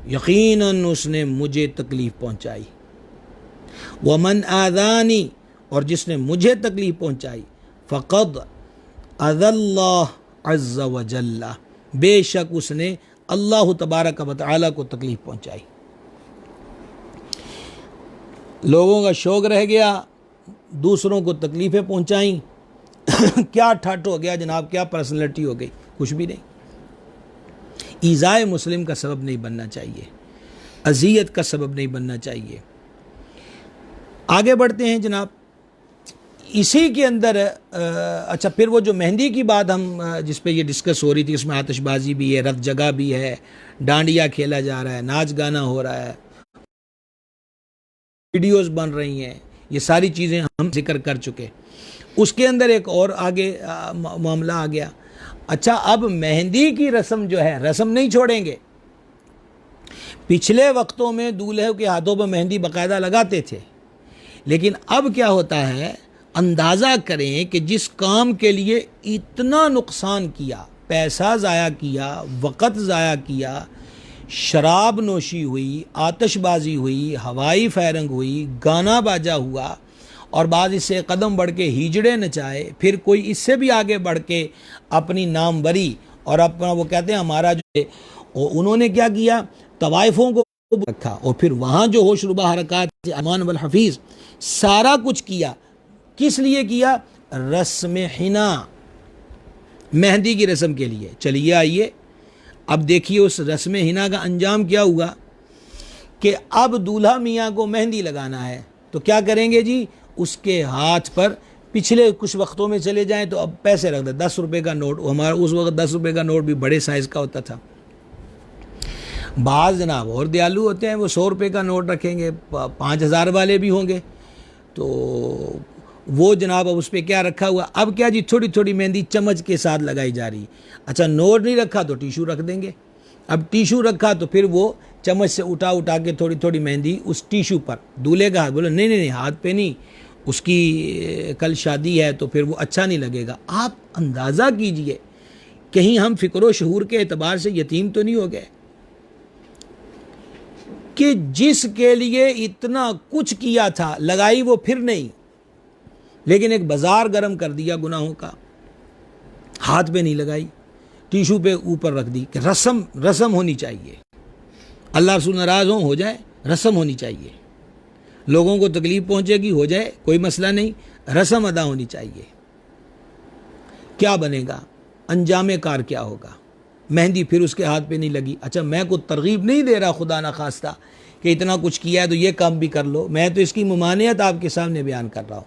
यकीनन उसने मुझे तकलीफ़ पहुँचाई। वमन आदानी, और जिसने मुझे तकलीफ़ पहुँचाई, फ़क़द अज़ल्लाह अज़्ज़ा व जल्ला, बेशक उसने अल्लाह तबारक व तआला को तकलीफ़ पहुँचाई। लोगों का शौक़ रह गया, दूसरों को तकलीफ़ें पहुँचाई क्या ठाट हो गया जनाब, क्या पर्सनैलिटी हो गई, कुछ भी नहीं। ईज़ाए मुस्लिम का सबब नहीं बनना चाहिए, अज़ियत का सबब नहीं बनना चाहिए। आगे बढ़ते हैं जनाब, इसी के अंदर अच्छा, फिर वो जो मेहंदी की बात हम जिस पे ये डिस्कस हो रही थी, उसमें आतिशबाजी भी है, रत जगह भी है, डांडिया खेला जा रहा है, नाच गाना हो रहा है, वीडियोस बन रही हैं, ये सारी चीज़ें हम जिक्र कर चुके। उसके अंदर एक और आगे मामला आ गया। अच्छा, अब मेहंदी की रस्म जो है, रस्म नहीं छोड़ेंगे। पिछले वक्तों में दूल्हे के हाथों पर मेहंदी बाकायदा लगाते थे, लेकिन अब क्या होता है, अंदाज़ा करें कि जिस काम के लिए इतना नुकसान किया, पैसा ज़ाया किया, वक़्त ज़ाया किया, शराब नोशी हुई, आतिशबाजी हुई, हवाई फायरिंग हुई, गाना बाजा हुआ और बाद इससे कदम बढ़ के हिजड़े नचाए, फिर कोई इससे भी आगे बढ़ के अपनी नामवरी और अपना वो कहते हैं हमारा जो है, उन्होंने क्या किया, तवाइफों को रखा और फिर वहाँ जो होशरुबा हरकात अमान वल हफीज़ सारा कुछ किया। किस लिए किया? रस्म हिना, मेहंदी की रस्म के लिए। चलिए आइए अब देखिए उस रस्म हिना का अंजाम क्या हुआ कि अब दूल्हा मियाँ को मेहंदी लगाना है तो क्या करेंगे जी, उसके हाथ पर पिछले कुछ वक्तों में चले जाएं तो अब पैसे रख दे, 10 रुपये का नोट। हमारा उस वक्त 10 रुपये का नोट भी बड़े साइज़ का होता था। बाज़ जनाब और दयालु होते हैं, वो 100 रुपये का नोट रखेंगे, 5000 वाले भी होंगे। तो वो जनाब अब उस पर क्या रखा हुआ, अब क्या जी, थोड़ी थोड़ी मेहंदी चम्मच के साथ लगाई जा रही। अच्छा नोट नहीं रखा तो टिशू रख देंगे। अब टिशू रखा तो फिर वो चम्मच से उठा उठा के थोड़ी थोड़ी मेहंदी उस टिशू पर। दूल्हे का हाथ, बोले नहीं नहीं नहीं हाथ पे नहीं, उसकी कल शादी है तो फिर वो अच्छा नहीं लगेगा। आप अंदाज़ा कीजिए कहीं हम फ़िक्र शहूर के एतबार से यतीम तो नहीं हो गए कि जिसके लिए इतना कुछ किया था लगाई वो फिर नहीं, लेकिन एक बाजार गर्म कर दिया गुनाहों का, हाथ पे नहीं लगाई, टिशू पे ऊपर रख दी कि रस्म होनी चाहिए, अल्लाह रसूल नाराज़ हो जाए, रस्म होनी चाहिए, लोगों को तकलीफ पहुंचेगी हो जाए कोई मसला नहीं, रस्म अदा होनी चाहिए। क्या बनेगा, अंजाम कार क्या होगा? मेहंदी फिर उसके हाथ पे नहीं लगी। अच्छा मैं को तरगीब नहीं दे रहा खुदा ना खास्ता कि इतना कुछ किया है तो ये काम भी कर लो, मैं तो इसकी ममानियत आपके सामने बयान कर रहा हूँ।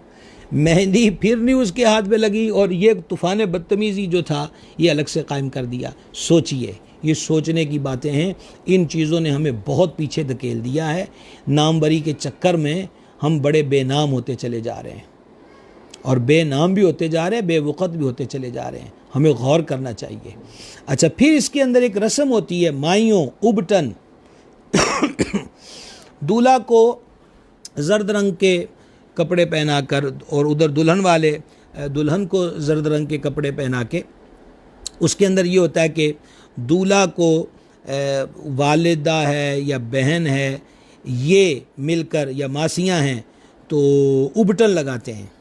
मेहंदी फिर नहीं उसके हाथ पे लगी और ये तूफ़ान बदतमीज़ी जो था ये अलग से कायम कर दिया। सोचिए, ये सोचने की बातें हैं। इन चीज़ों ने हमें बहुत पीछे धकेल दिया है। नामवरी के चक्कर में हम बड़े बेनाम होते चले जा रहे हैं और बेनाम भी होते जा रहे हैं, बेवक़्त भी होते चले जा रहे हैं। हमें गौर करना चाहिए। अच्छा फिर इसके अंदर एक रस्म होती है माइयों उबटन। दूल्हा को जर्द रंग के कपड़े पहनाकर और उधर दुल्हन वाले दुल्हन को जर्द रंग के कपड़े पहना के, उसके अंदर ये होता है कि दूल्हा को वालिदा है या बहन है ये मिलकर या मासियाँ हैं तो उबटन लगाते हैं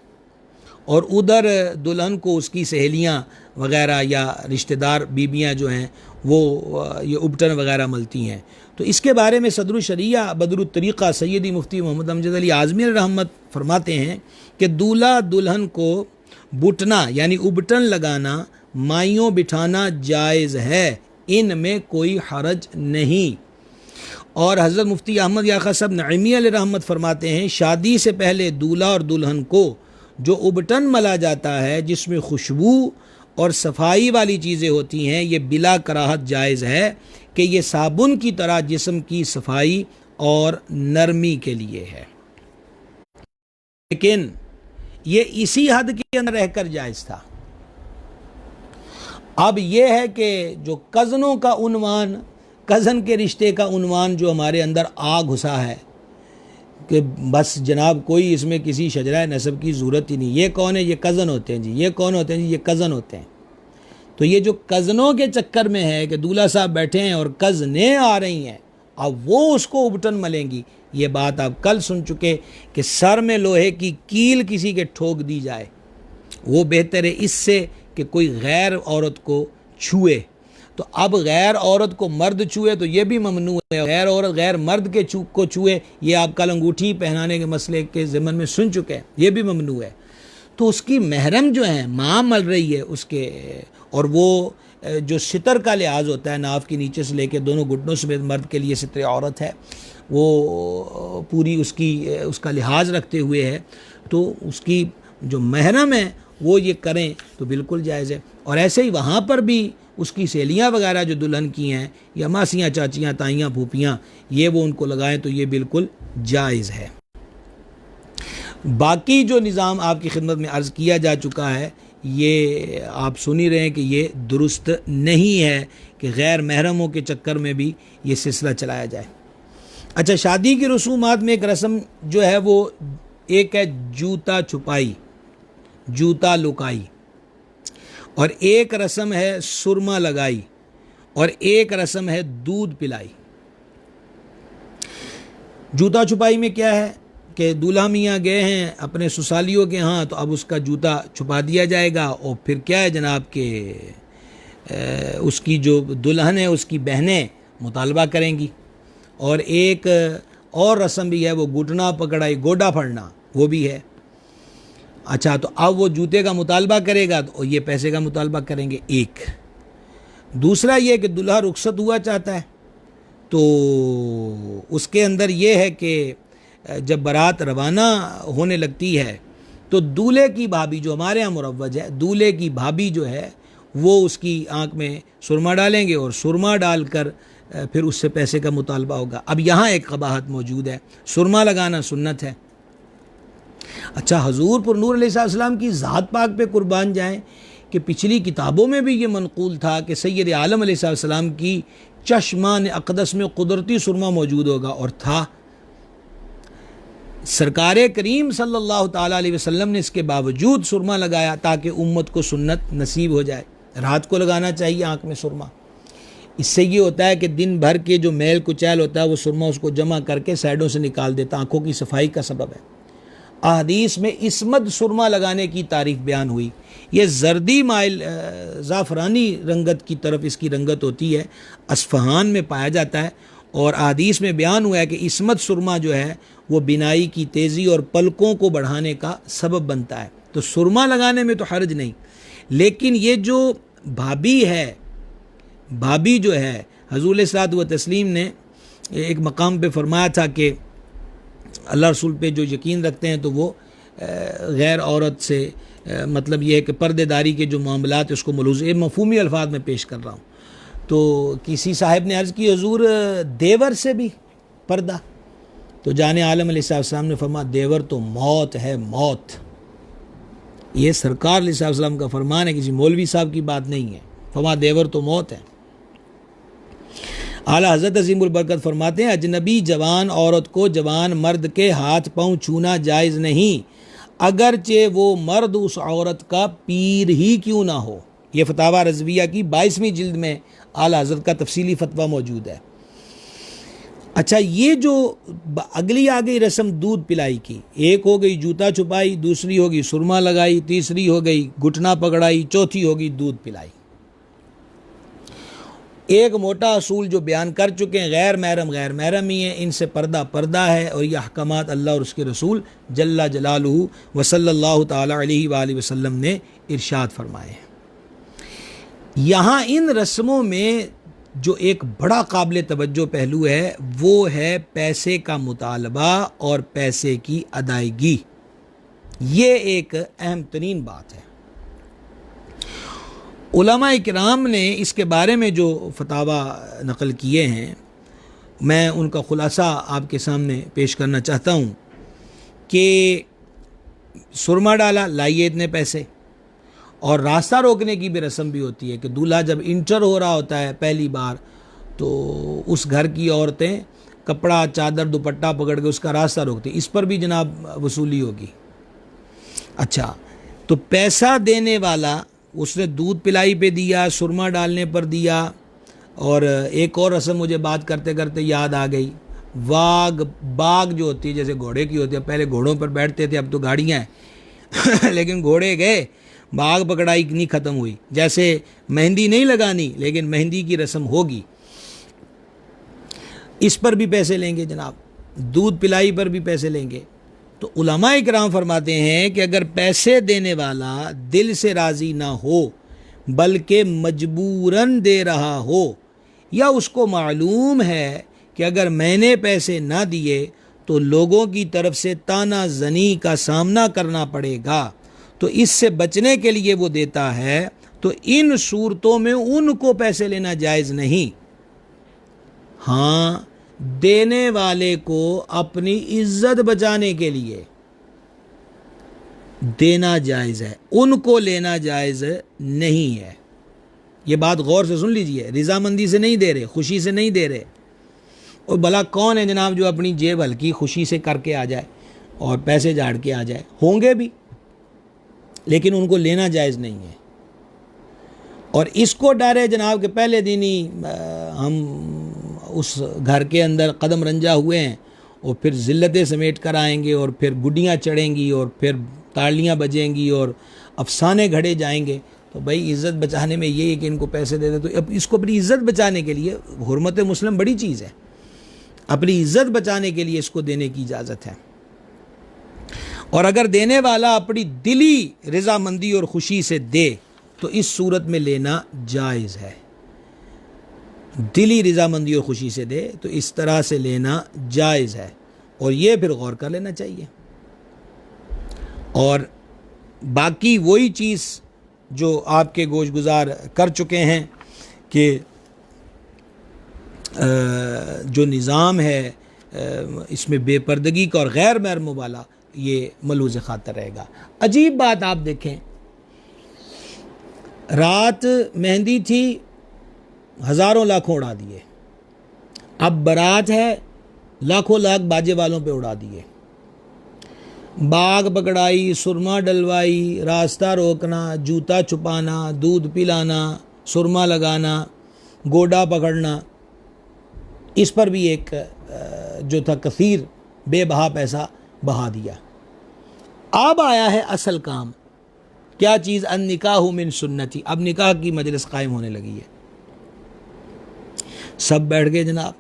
और उधर दुल्हन को उसकी सहेलियाँ वगैरह या रिश्तेदार बीबियाँ जो हैं वो ये उबटन वगैरह मलती हैं। तो इसके बारे में सदरुल शरिया बदरुल तरीक़ा सैयदी मुफ्ती मोहम्मद अमजद अली आज़मी रहमत फरमाते हैं कि दूल्हा दुल्हन को बुटना यानी उबटन लगाना, माइयों बिठाना जायज़ है, इनमें कोई हरज नहीं। और हज़रत मुफ्ती अहमद याक़ा साहब नईमी अलैहि रहमत फरमाते हैं शादी से पहले दूल्हा और दुल्हन को जो उबटन मला जाता है जिसमें खुशबू और सफाई वाली चीज़ें होती हैं, ये बिला कराहत जायज़ है कि ये साबुन की तरह जिस्म की सफाई और नरमी के लिए है, लेकिन ये इसी हद के अंदर रहकर जायज़ था। अब ये है कि जो कज़नों का उन्वान, कज़न के रिश्ते का उन्वान जो हमारे अंदर आ घुसा है कि बस जनाब कोई इसमें किसी शजरा नसब की ज़रूरत ही नहीं, ये कौन है, ये कज़न होते हैं जी, ये कौन होते हैं जी, ये कज़न होते हैं। तो ये जो कज़नों के चक्कर में है कि दूल्हा साहब बैठे हैं और कज़नें आ रही हैं, अब वो उसको उबटन मलेंगी, ये बात आप कल सुन चुके कि सर में लोहे की कील किसी के ठोक दी जाए वो बेहतर है इससे कि कोई गैर औरत को छुए। तो अब गैर औरत को मर्द छुए तो ये भी ममनू है, गैर औरत गैर मर्द के को छुए, ये आप कल अंगूठी पहनाने के मसले के ज़िमन में सुन चुके हैं, ये भी ममनू है। तो उसकी महरम जो है माँ मल रही है उसके, और वो जो सितर का लिहाज होता है नाफ के नीचे से लेकर दोनों घुटनों समेत मर्द के लिए सितर औरत है, वो पूरी उसका लिहाज रखते हुए है, तो उसकी जो महरम है वो ये करें तो बिल्कुल जायज़ है। और ऐसे ही वहाँ पर भी उसकी सहेलियाँ वगैरह जो दुल्हन की हैं या मासियाँ चाचियाँ ताइयाँ फूफियाँ, ये वो उनको लगाएं तो ये बिल्कुल जायज़ है। बाकी जो निज़ाम आपकी खिदमत में अर्ज़ किया जा चुका है ये आप सुन ही रहे हैं कि ये दुरुस्त नहीं है कि गैर महरमों के चक्कर में भी ये सिलसिला चलाया जाए। अच्छा शादी की रसूमात में एक रस्म जो है वो एक है जूता छुपाई, जूता लुकाई, और एक रस्म है सुरमा लगाई, और एक रस्म है दूध पिलाई। जूता छुपाई में क्या है कि दूल्हा मियाँ गए हैं अपने ससुरालियों के यहाँ, तो अब उसका जूता छुपा दिया जाएगा, और फिर क्या है जनाब के उसकी जो दुल्हन है उसकी बहनें मुतालबा करेंगी। और एक और रस्म भी है, वो घुटना पकड़ाई, गोडा फड़ना, वो भी है। अच्छा, तो अब वो जूते का मुतालबा करेगा तो ये पैसे का मुतालबा करेंगे। एक दूसरा ये कि दूल्हा रुखसत हुआ चाहता है, तो उसके अंदर ये है कि जब बारात रवाना होने लगती है तो दूल्हे की भाभी, जो हमारे यहाँ मुरव्वज है, दूल्हे की भाभी जो है वो उसकी आंख में सुरमा डालेंगे, और सुरमा डालकर फिर उससे पैसे का मुतालबा होगा। अब यहाँ एक कबाहत मौजूद है, सुरमा लगाना सुन्नत है। अच्छा, हजूर पुर नूर अलैहिस्सलाम की ज़ात पाक पे कुर्बान जाएं कि पिछली किताबों में भी ये मनकूल था कि सैयद आलम अलैहिस्सलाम की चश्मान अक़दस में कुदरती सुरमा मौजूद होगा, और था। सरकार करीम सल्लल्लाहु ताला अलैहि वसल्लम ने इसके बावजूद सुरमा लगाया ताकि उम्मत को सुन्नत नसीब हो जाए। रात को लगाना चाहिए आँख में सुरमा। इससे ये होता है कि दिन भर के जो मैल कुचैल होता है वो सुरमा उसको जमा करके साइडों से निकाल देता, आँखों की सफाई का सबब है। अहदीस में इसमत सुरमा लगाने की तारीफ बयान हुई। ये जर्दी माइल ज़ाफ़रानी रंगत की तरफ इसकी रंगत होती है, अस्फ़हान में पाया जाता है, और अहदीस में बयान हुआ है कि इसमत सुरमा जो है वो बिनाई की तेज़ी और पलकों को बढ़ाने का सबब बनता है। तो सुरमा लगाने में तो हर्ज नहीं, लेकिन ये जो भाभी है, भाभी जो है, हुज़ूर अलैहिस्सलातु व तस्लीम ने एक मकाम पे फरमाया था कि अल्लाह रसूल पे जो यकीन रखते हैं तो वो गैर औरत से मतलब ये है कि पर्देदारी के जो मामलात उसको मलूज़ मफ़हूमी अल्फाज में पेश कर रहा हूँ। तो किसी साहिब ने अर्ज़ की, हुज़ूर देवर से भी पर्दा? तो जाने आलम अलैहिस्सलाम ने फरमाया, देवर तो मौत है, मौत। ये सरकार अलैहिस्सलाम का फरमान है, किसी मौलवी साहब की बात नहीं है। फरमाया देवर तो मौत है। आला हज़रत अज़ीमुल बरकत फरमाते हैं, अजनबी जवान औरत को जवान मर्द के हाथ पाँव छूना जायज़ नहीं, अगरचे वो मर्द उस औरत का पीर ही क्यों ना हो। ये फतावा रज़विया की 22वीं जिल्द में आला हज़रत का तफसीली फतवा मौजूद है। अच्छा, ये जो अगली आ गई रस्म दूध पिलाई की, एक हो गई जूता छुपाई, दूसरी होगी सुरमा लगाई, तीसरी हो गई घुटना पकड़ाई, चौथी होगी दूध पिलाई। एक मोटा असूल जो बयान कर चुके हैं, गैर महरम ही है, इनसे पर्दा पर्दा है, और यह अहकामात अल्लाह और उसके रसूल जल्ला जलालुहु व सल्लल्लाहु ताला अलैहि व सल्लम ने इरशाद फरमाए हैं। यहाँ इन रस्मों में जो एक बड़ा काबिल तवज्जो पहलू है वो है पैसे का मुतालबा और पैसे की अदायगी। ये एक अहम तरीन बात है। उलमा इकराम ने इसके बारे में जो फतावा नकल किए हैं, मैं उनका खुलासा आपके सामने पेश करना चाहता हूँ कि सुरमा डाला, लाइए इतने पैसे, और रास्ता रोकने की भी रस्म भी होती है कि दूल्हा जब इंटर हो रहा होता है पहली बार, तो उस घर की औरतें कपड़ा चादर दुपट्टा पकड़ के उसका रास्ता रोकती, इस पर भी जनाब वसूली होगी। अच्छा, तो पैसा देने वाला उसने दूध पिलाई पे दिया, सुरमा डालने पर दिया, और एक और रस्म मुझे बात करते करते याद आ गई, बाग जो होती है जैसे घोड़े की होती है, पहले घोड़ों पर बैठते थे, अब तो गाड़ियाँ हैं लेकिन घोड़े गए, बाग पकड़ाई नहीं ख़त्म हुई। जैसे मेहंदी नहीं लगानी लेकिन मेहंदी की रस्म होगी, इस पर भी पैसे लेंगे जनाब, दूध पिलाई पर भी पैसे लेंगे। तो उलमा इकराम फरमाते हैं कि अगर पैसे देने वाला दिल से राज़ी ना हो बल्कि मजबूरन दे रहा हो, या उसको मालूम है कि अगर मैंने पैसे ना दिए तो लोगों की तरफ से ताना जनी का सामना करना पड़ेगा, तो इससे बचने के लिए वो देता है, तो इन सूरतों में उनको पैसे लेना जायज़ नहीं। हाँ, देने वाले को अपनी इज्जत बचाने के लिए देना जायज़ है, उनको लेना जायज़ नहीं है। ये बात गौर से सुन लीजिए, रज़ामंदी से नहीं दे रहे, खुशी से नहीं दे रहे। और भला कौन है जनाब जो अपनी जेब हल्की खुशी से करके आ जाए और पैसे झाड़ के आ जाए, होंगे भी, लेकिन उनको लेना जायज़ नहीं है। और इसको डर है जनाब के पहले दिन ही हम उस घर के अंदर कदम रंजा हुए हैं और फिर ज़िल्लतें समेट कर आएंगे और फिर गुड्डियाँ चढ़ेंगी और फिर तालियाँ बजेंगी और अफसाने घड़े जाएंगे। तो भाई इज़्ज़त बचाने में ये है कि इनको पैसे दे दे। तो अब इसको अपनी इज़्ज़त बचाने के लिए, हुर्मत मुस्लिम बड़ी चीज़ है, अपनी इज़्ज़त बचाने के लिए इसको देने की इजाज़त है। और अगर देने वाला अपनी दिली रज़ामंदी और खुशी से दे तो इस सूरत में लेना जायज़ है। दिली रज़ामंदी और खुशी से दे तो इस तरह से लेना जायज़ है, और ये फिर गौर कर लेना चाहिए। और बाकी वही चीज़ जो आपके गोश गुजार कर चुके हैं कि जो निज़ाम है इसमें बेपर्दगी का और गैर महरमों वाला ये मलूज़ ख़ातर रहेगा। अजीब बात आप देखें, रात मेहंदी थी, हज़ारों लाखों उड़ा दिए। अब बारात है, लाखों लाख बाजे वालों पे उड़ा दिए। बाग पकड़ाई, सुरमा डलवाई, रास्ता रोकना, जूता छुपाना, दूध पिलाना, सुरमा लगाना, गोडा पकड़ना, इस पर भी एक जो था कसीर बेबहा पैसा बहा दिया। अब आया है असल काम, क्या चीज़? अन निकाह मिन सुन्नती। अब निकाह की मजलिस कायम होने लगी है। सब बैठ गए जनाब,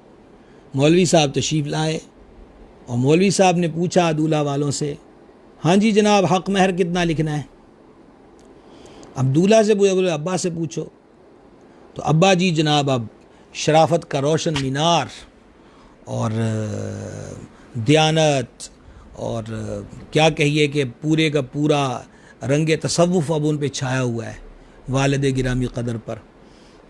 मौलवी साहब तशरीफ़ लाए और मौलवी साहब ने पूछा दूल्हा वालों से, हाँ जी जनाब, हक़ महर कितना लिखना है? अब दूल्हा से पूछा, बोले अब्बा से पूछो। तो अब्बा जी जनाब अब शराफत का रोशन मीनार और दियानत और क्या कहिए कि पूरे का पूरा रंग तसव्वुफ़ अब उन पे छाया हुआ है वालिद गिरामी क़दर पर।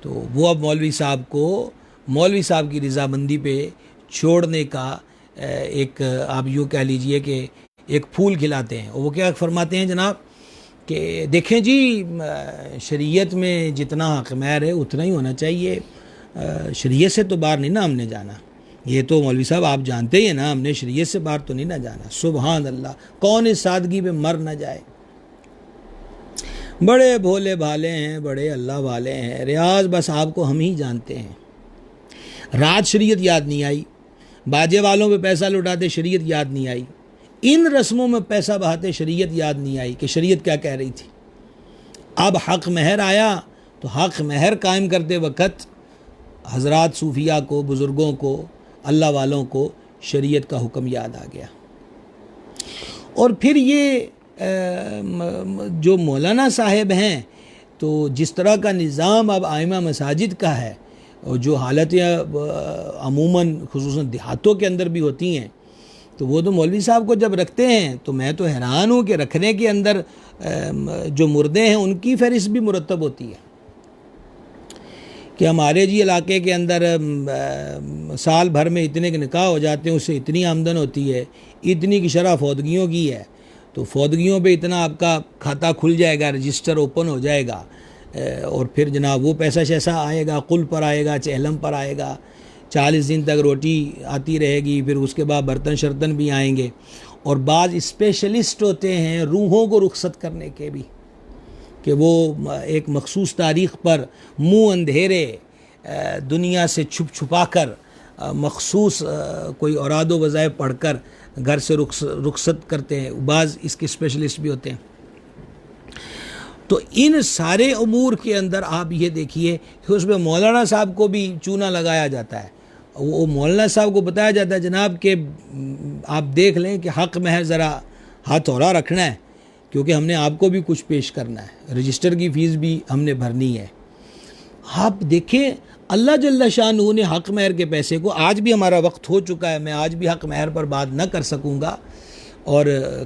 तो वो अब मौलवी साहब को मौलवी साहब की रज़ामंदी पे छोड़ने का एक, आप यूँ कह लीजिए कि एक फूल खिलाते हैं। और वो क्या फरमाते हैं जनाब कि देखें जी, शरीयत में जितना हक़ महर है उतना ही होना चाहिए, शरीयत से तो बाहर नहीं ना हमने जाना। ये तो मौलवी साहब आप जानते ही हैं ना, हमने शरीयत से बाहर तो नहीं ना जाना। सुभान अल्लाह, कौन इस सादगी पे मर ना जाए। बड़े भोले भाले हैं, बड़े अल्लाह वाले हैं, रियाज बस आपको हम ही जानते हैं। रात शरीयत याद नहीं आई, बाजे वालों पे पैसा लुटाते शरीयत याद नहीं आई, इन रस्मों में पैसा बहाते शरीयत याद नहीं आई कि शरीयत क्या कह रही थी। अब हक़ महर आया तो हक़ महर कायम करते वक़्त हज़रात सूफिया को, बुज़ुर्गों को, अल्लाह वालों को शरीयत का हुक्म याद आ गया। और फिर ये जो मौलाना साहब हैं, तो जिस तरह का निज़ाम अब आइमा मसाजिद का है और जो हालतें अमूमन खुसूसन देहातों के अंदर भी होती हैं, तो वो तो मौलवी साहब को जब रखते हैं तो मैं तो हैरान हूँ कि रखने के अंदर जो मुर्दे हैं उनकी फहरिस्त भी मुरतब होती है कि हमारे जी इलाके के अंदर साल भर में इतने के निकाह हो जाते हैं, उससे इतनी आमदन होती है, इतनी की शरह फौदगियों की है, तो फौदगियों पे इतना आपका खाता खुल जाएगा, रजिस्टर ओपन हो जाएगा, और फिर जनाब वो पैसा शैसा आएगा, कुल पर आएगा, चहलम पर आएगा, 40 दिन तक रोटी आती रहेगी, फिर उसके बाद बर्तन शर्तन भी आएंगे। और बाज़ स्पेशलिस्ट होते हैं रूहों को रुखसत करने के भी, कि वो एक मखसूस तारीख़ पर मुँह अंधेरे दुनिया से छुप छुपा कर मखसूस कोई औराद व वज़ाइफ पढ़ कर घर से रुखसत करते हैं। बाज़ इसके स्पेशलिस्ट भी होते हैं। तो इन सारे अमूर के अंदर आप ये देखिए कि उसमें मौलाना साहब को भी चूना लगाया जाता है। वो मौलाना साहब को बताया जाता है जनाब कि आप देख लें कि हक़ महर ज़रा हथौड़ा रखना है, क्योंकि हमने आपको भी कुछ पेश करना है, रजिस्टर की फ़ीस भी हमने भरनी है। आप देखें अल्लाह जल्ला शानहू ने हक़ महर के पैसे को, आज भी हमारा वक्त हो चुका है, मैं आज भी हक़ महर पर बात न कर सकूँगा, और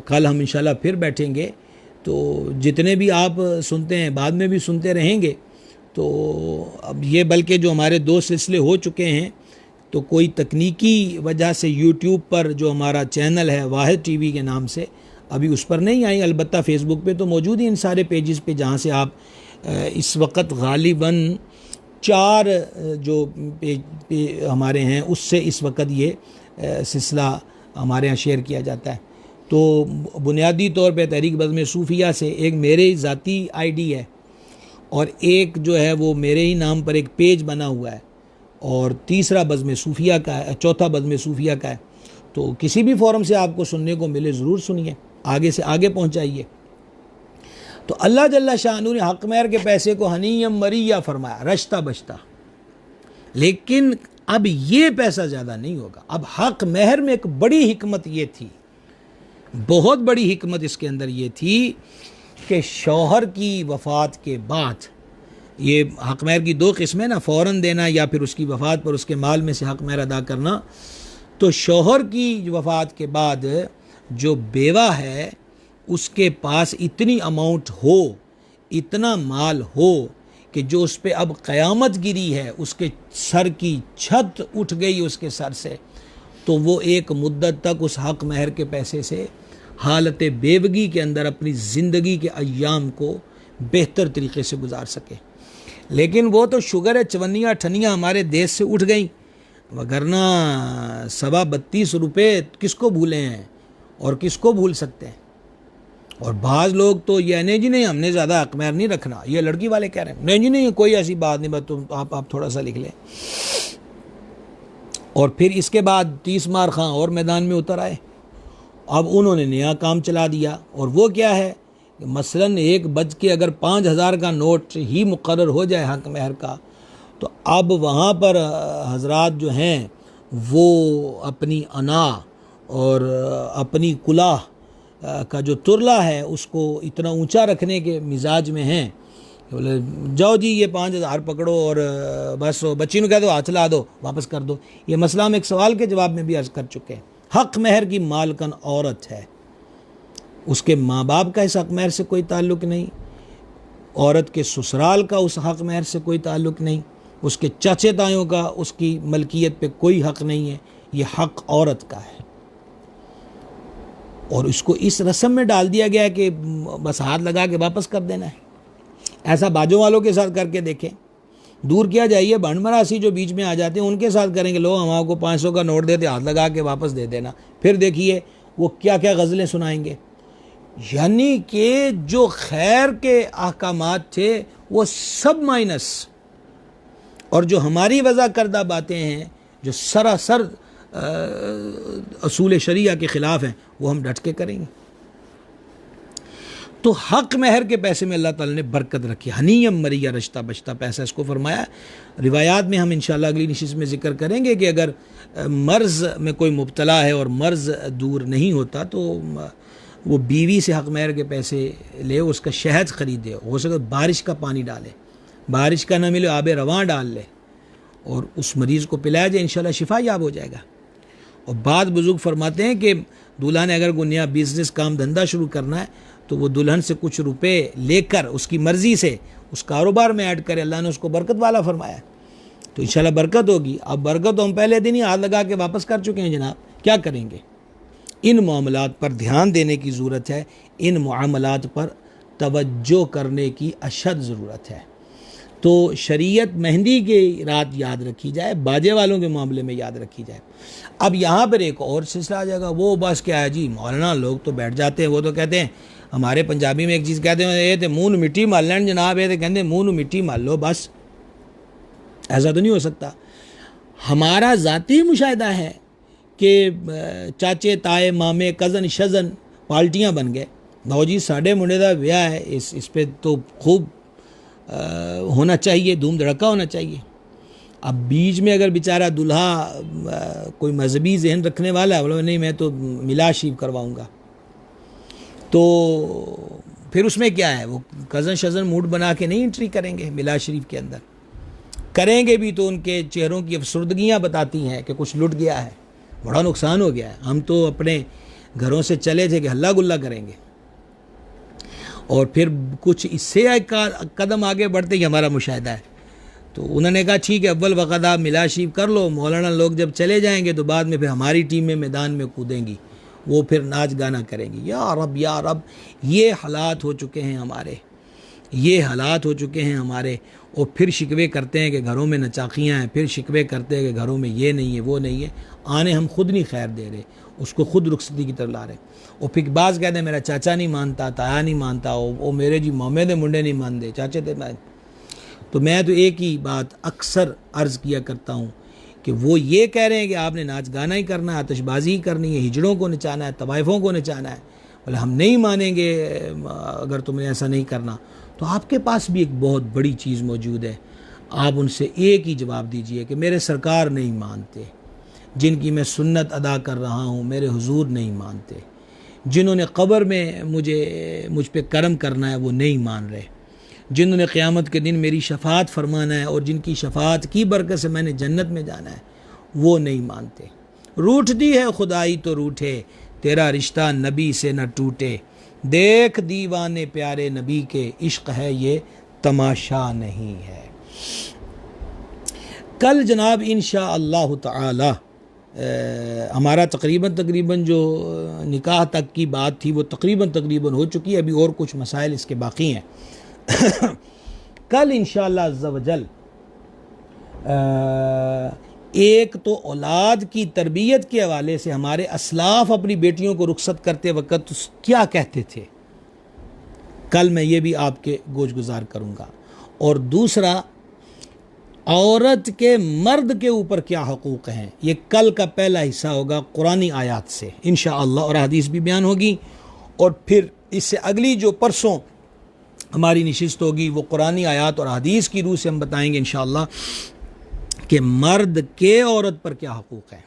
कल हम इंशाल्लाह फिर बैठेंगे। तो जितने भी आप सुनते हैं बाद में भी सुनते रहेंगे। तो अब ये बल्कि जो हमारे 2 सिलसिले हो चुके हैं, तो कोई तकनीकी वजह से यूट्यूब पर जो हमारा चैनल है वाहिद टीवी के नाम से, अभी उस पर नहीं आई, अलबत्ता फ़ेसबुक पे तो मौजूद ही इन सारे पेजेस पे, जहाँ से आप इस वक्त गालिबन 4 जो पेज हमारे हैं उससे इस वक्त ये सिलसिला हमारे यहाँ शेयर किया जाता है। तो बुनियादी तौर पे तहरीक बज़्म सूफिया से एक मेरे ज़ाती आईडी है, और एक जो है वो मेरे ही नाम पर एक पेज बना हुआ है, और तीसरा बज़्म सूफिया का है, चौथा बज़्म सूफिया का है। तो किसी भी फोरम से आपको सुनने को मिले ज़रूर सुनिए, आगे से आगे पहुंचाइए। तो अल्लाह जल्ला शाअनहू ने हक़ महर के पैसे को हनीयम मरिया फरमाया, रश्ता बश्ता। लेकिन अब ये पैसा ज़्यादा नहीं होगा। अब हक़ महर में एक बड़ी हिकमत ये थी, बहुत बड़ी हिकमत इसके अंदर ये थी कि शौहर की वफ़ात के बाद, ये हक़ महर की दो किस्में ना, फ़ौरन देना या फिर उसकी वफ़ात पर उसके माल में से हक़ महर अदा करना। तो शौहर की वफ़ात के बाद जो बेवा है उसके पास इतनी अमाउंट हो, इतना माल हो कि जो उस पर अब क़यामत गिरी है, उसके सर की छत उठ गई उसके सर से, तो वो एक मुद्दत तक उस हक़ महर के पैसे से हालत बेवगी के अंदर अपनी ज़िंदगी के अय्याम को बेहतर तरीके से गुजार सके। लेकिन वो तो शुगर है, चवन्नियाँ ठनियाँ हमारे देश से उठ गई, वगरना 32 रुपये किसको भूले हैं और किसको भूल सकते हैं। और बाज़ लोग तो ये नहीं जी नहीं हमने ज़्यादा हक़ महर नहीं रखना, ये लड़की वाले कह रहे हैं नहीं जी नहीं कोई ऐसी बात नहीं, बस तुम आप थोड़ा सा लिख लें। और फिर इसके बाद 30 मार खां और मैदान में उतर आए। अब उन्होंने नया काम चला दिया, और वो क्या है कि मसलन एक बज के अगर 5000 का नोट ही मुकर्रर हो जाए हक़ महर का, तो अब वहाँ पर हजरात जो हैं वो अपनी अना और अपनी कुलाह का जो तुरला है उसको इतना ऊंचा रखने के मिजाज में हैं कि बोले जाओ जी ये 5000 पकड़ो और बस बच्ची को कह दो हाथ ला दो, वापस कर दो। ये मसला हम एक सवाल के जवाब में भी अर्ज़ कर चुके हैं। हक़ महर की मालकन औरत है, उसके माँ बाप का इस हक़ महर से कोई ताल्लुक़ नहीं, औरत के ससुराल का उस हक़ महर से कोई ताल्लुक़ नहीं, उसके चाचे तायों का उसकी मलकियत पे कोई हक़ नहीं है, ये हक़ औरत का है। और इसको इस रस्म में डाल दिया गया है कि बस हाथ लगा के वापस कर देना है। ऐसा बाजों वालों के साथ करके देखें, दूर किया जाइए, भंडमरासी जो बीच में आ जाते हैं उनके साथ करेंगे, लो हम आपको 500 का नोट देते, हाथ लगा के वापस दे देना। फिर देखिए वो क्या क्या गज़लें सुनाएंगे। यानी कि जो खैर के अहकामात थे वो सब माइनस, और जो हमारी वज़ा करदा बातें हैं जो सरासर असूल शरिया के ख़िलाफ़ हैं वो हम डट के करेंगे। तो हक़ महर के पैसे में अल्लाह ताला ने बरकत रखी, हनीयम मरिया रश्ता बश्ता पैसा इसको फरमाया। रिवायात में हम इंशाअल्लाह अगली नशिस्त में ज़िक्र करेंगे कि अगर मर्ज़ में कोई मुब्तला है और मर्ज़ दूर नहीं होता तो वो बीवी से हक़ महर के पैसे ले, उसका शहद ख़रीदे, हो सके बारिश का पानी डाले, बारिश का ना मिले आब रवां डाल ले और उस मरीज़ को पिलाया जाए, इंशाअल्लाह शिफा याब हो जाएगा। और बाद बुज़ुर्ग फरमाते हैं कि दूल्हा ने अगर कोई नया बिज़नेस काम धंधा शुरू करना है तो वो दुल्हन से कुछ रुपए लेकर उसकी मर्ज़ी से उस कारोबार में ऐड करे, अल्लाह ने उसको बरकत वाला फरमाया, तो इंशाअल्लाह बरकत होगी। अब बरकत तो हम पहले दिन ही हाथ लगा के वापस कर चुके हैं जनाब, क्या करेंगे। इन मामलात पर ध्यान देने की ज़रूरत है, इन मामलात पर तवज्जो करने की अशद ज़रूरत है। तो शरीयत मेहंदी की रात याद रखी जाए, बाजे वालों के मामले में याद रखी जाए। अब यहाँ पर एक और सिलसिला आ जाएगा, वो बस क्या है जी, मौलाना लोग तो बैठ जाते हैं, वो तो कहते हैं, हमारे पंजाबी में एक चीज़ कहते हैं, ये तो मुँह नूं मिट्टी मार लैन जनाब, ये तो कहते मुँह नूं मिट्टी मार लो बस। ऐसा तो नहीं हो सकता। हमारा ज़ाती मुशाहिदा है कि चाचे ताए मामे कज़न शज़न पार्टियाँ बन गए, भाओ जी साढ़े मुंडे दा ब्याह है, इस पे तो खूब होना चाहिए, धूम धड़का होना चाहिए। अब बीच में अगर बेचारा दूल्हा कोई मजहबी जहन रखने वाला है, बोले नहीं मैं तो मिलाद शरीफ करवाऊँगा, तो फिर उसमें क्या है, वो कज़न शज़न मूड बना के नहीं एंट्री करेंगे मिलाद शरीफ के अंदर। करेंगे भी तो उनके चेहरों की अफसरदगियाँ बताती हैं कि कुछ लुट गया है, बड़ा नुकसान हो गया है, हम तो अपने घरों से चले थे कि हल्ला गुल्ला करेंगे। और फिर कुछ इससे कदम आगे बढ़ते ही हमारा मुशाहिदा है, तो उन्होंने कहा ठीक है अव्वल वक़्त आप मिलाद शरीफ कर लो, मौलाना लोग जब चले जाएंगे तो बाद में फिर हमारी टीमें मैदान में कूदेंगी, वो फिर नाच गाना करेंगी। या रब ये हालात हो चुके हैं हमारे, ये हालात हो चुके हैं हमारे। और फिर शिकवे करते हैं कि घरों में नचाकियाँ हैं, फिर शिकवे करते हैं कि घरों में ये नहीं है वो नहीं है। आने हम खुद नहीं खैर दे रहे, उसको खुद रुखसती की तरफ ला रहे। और फिर बाज़ कहते हैं मेरा चाचा नहीं मानता, ताया नहीं मानता, वो मेरे जी मामे दे मुंडे नहीं मानते, चाचे थे मैं तो मैं तो एक ही बात अक्सर अर्ज़ किया करता हूँ कि वो ये कह रहे हैं कि आपने नाच गाना ही करना है, आतिशबाजी ही करनी है, हिजड़ों को नचाना है, तवाइफ़ों को नचाना है, बोले हम नहीं मानेंगे अगर तुमने ऐसा नहीं करना। तो आपके पास भी एक बहुत बड़ी चीज़ मौजूद है, आप उनसे एक ही जवाब दीजिए कि मेरे सरकार नहीं मानते, जिनकी मैं सुन्नत अदा कर रहा हूँ मेरे हुजूर नहीं मानते, जिन्होंने क़ब्र में मुझ पे करम करना है वो नहीं मान रहे, जिन्होंने क़यामत के दिन मेरी शफ़ाअत फरमाना है और जिनकी शफ़ाअत की बरकत से मैंने जन्नत में जाना है वो नहीं मानते। रूठ दी है खुदाई तो रूठे, तेरा रिश्ता नबी से न टूटे, देख दीवाने प्यारे नबी के, इश्क है ये तमाशा नहीं है। कल जनाब इंशा अल्लाह ताला हमारा तकरीबन जो निकाह तक की बात थी वो तकरीबन हो चुकी है, अभी और कुछ मसाइल इसके बाकी हैं। कल इंशाअल्लाह अज़्ज़ा वजल एक तो औलाद की तरबियत के हवाले से हमारे असलाफ अपनी बेटियों को रुखसत करते वक्त क्या कहते थे, कल मैं ये भी आपके गोश गुजार करूँगा। और दूसरा, औरत के मर्द के ऊपर क्या हकूक़ हैं, ये कल का पहला हिस्सा होगा कुरानी आयात से इंशाअल्लाह, और हदीस भी बयान होगी। और फिर इससे अगली जो परसों हमारी नशिस्त होगी वो कुरानी आयात और हदीस की रूह से हम बताएंगे इंशाअल्लाह कि मर्द के औरत पर क्या हकूक़ है।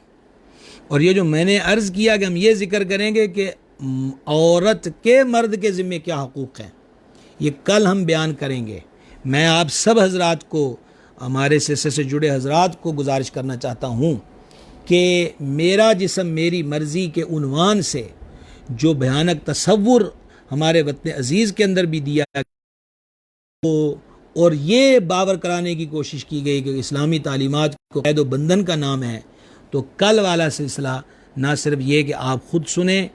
और ये जो मैंने अर्ज़ किया कि हम ये ज़िक्र करेंगे कि औरत के मर्द के ज़िम्मे क्या हकूक़ हैं, ये कल हम बयान करेंगे। मैं आप सब हजरात को, हमारे सिलसिले से जुड़े हजरात को गुजारिश करना चाहता हूँ कि मेरा जिस्म मेरी मर्ज़ी के उन्वान से जो भयानक तसव्वुर हमारे वतन अज़ीज़ के अंदर भी दिया तो, और ये बावर कराने की कोशिश की गई कि इस्लामी तालीमात को कैद व बंधन का नाम है, तो कल वाला सिलसिला ना सिर्फ ये कि आप ख़ुद सुने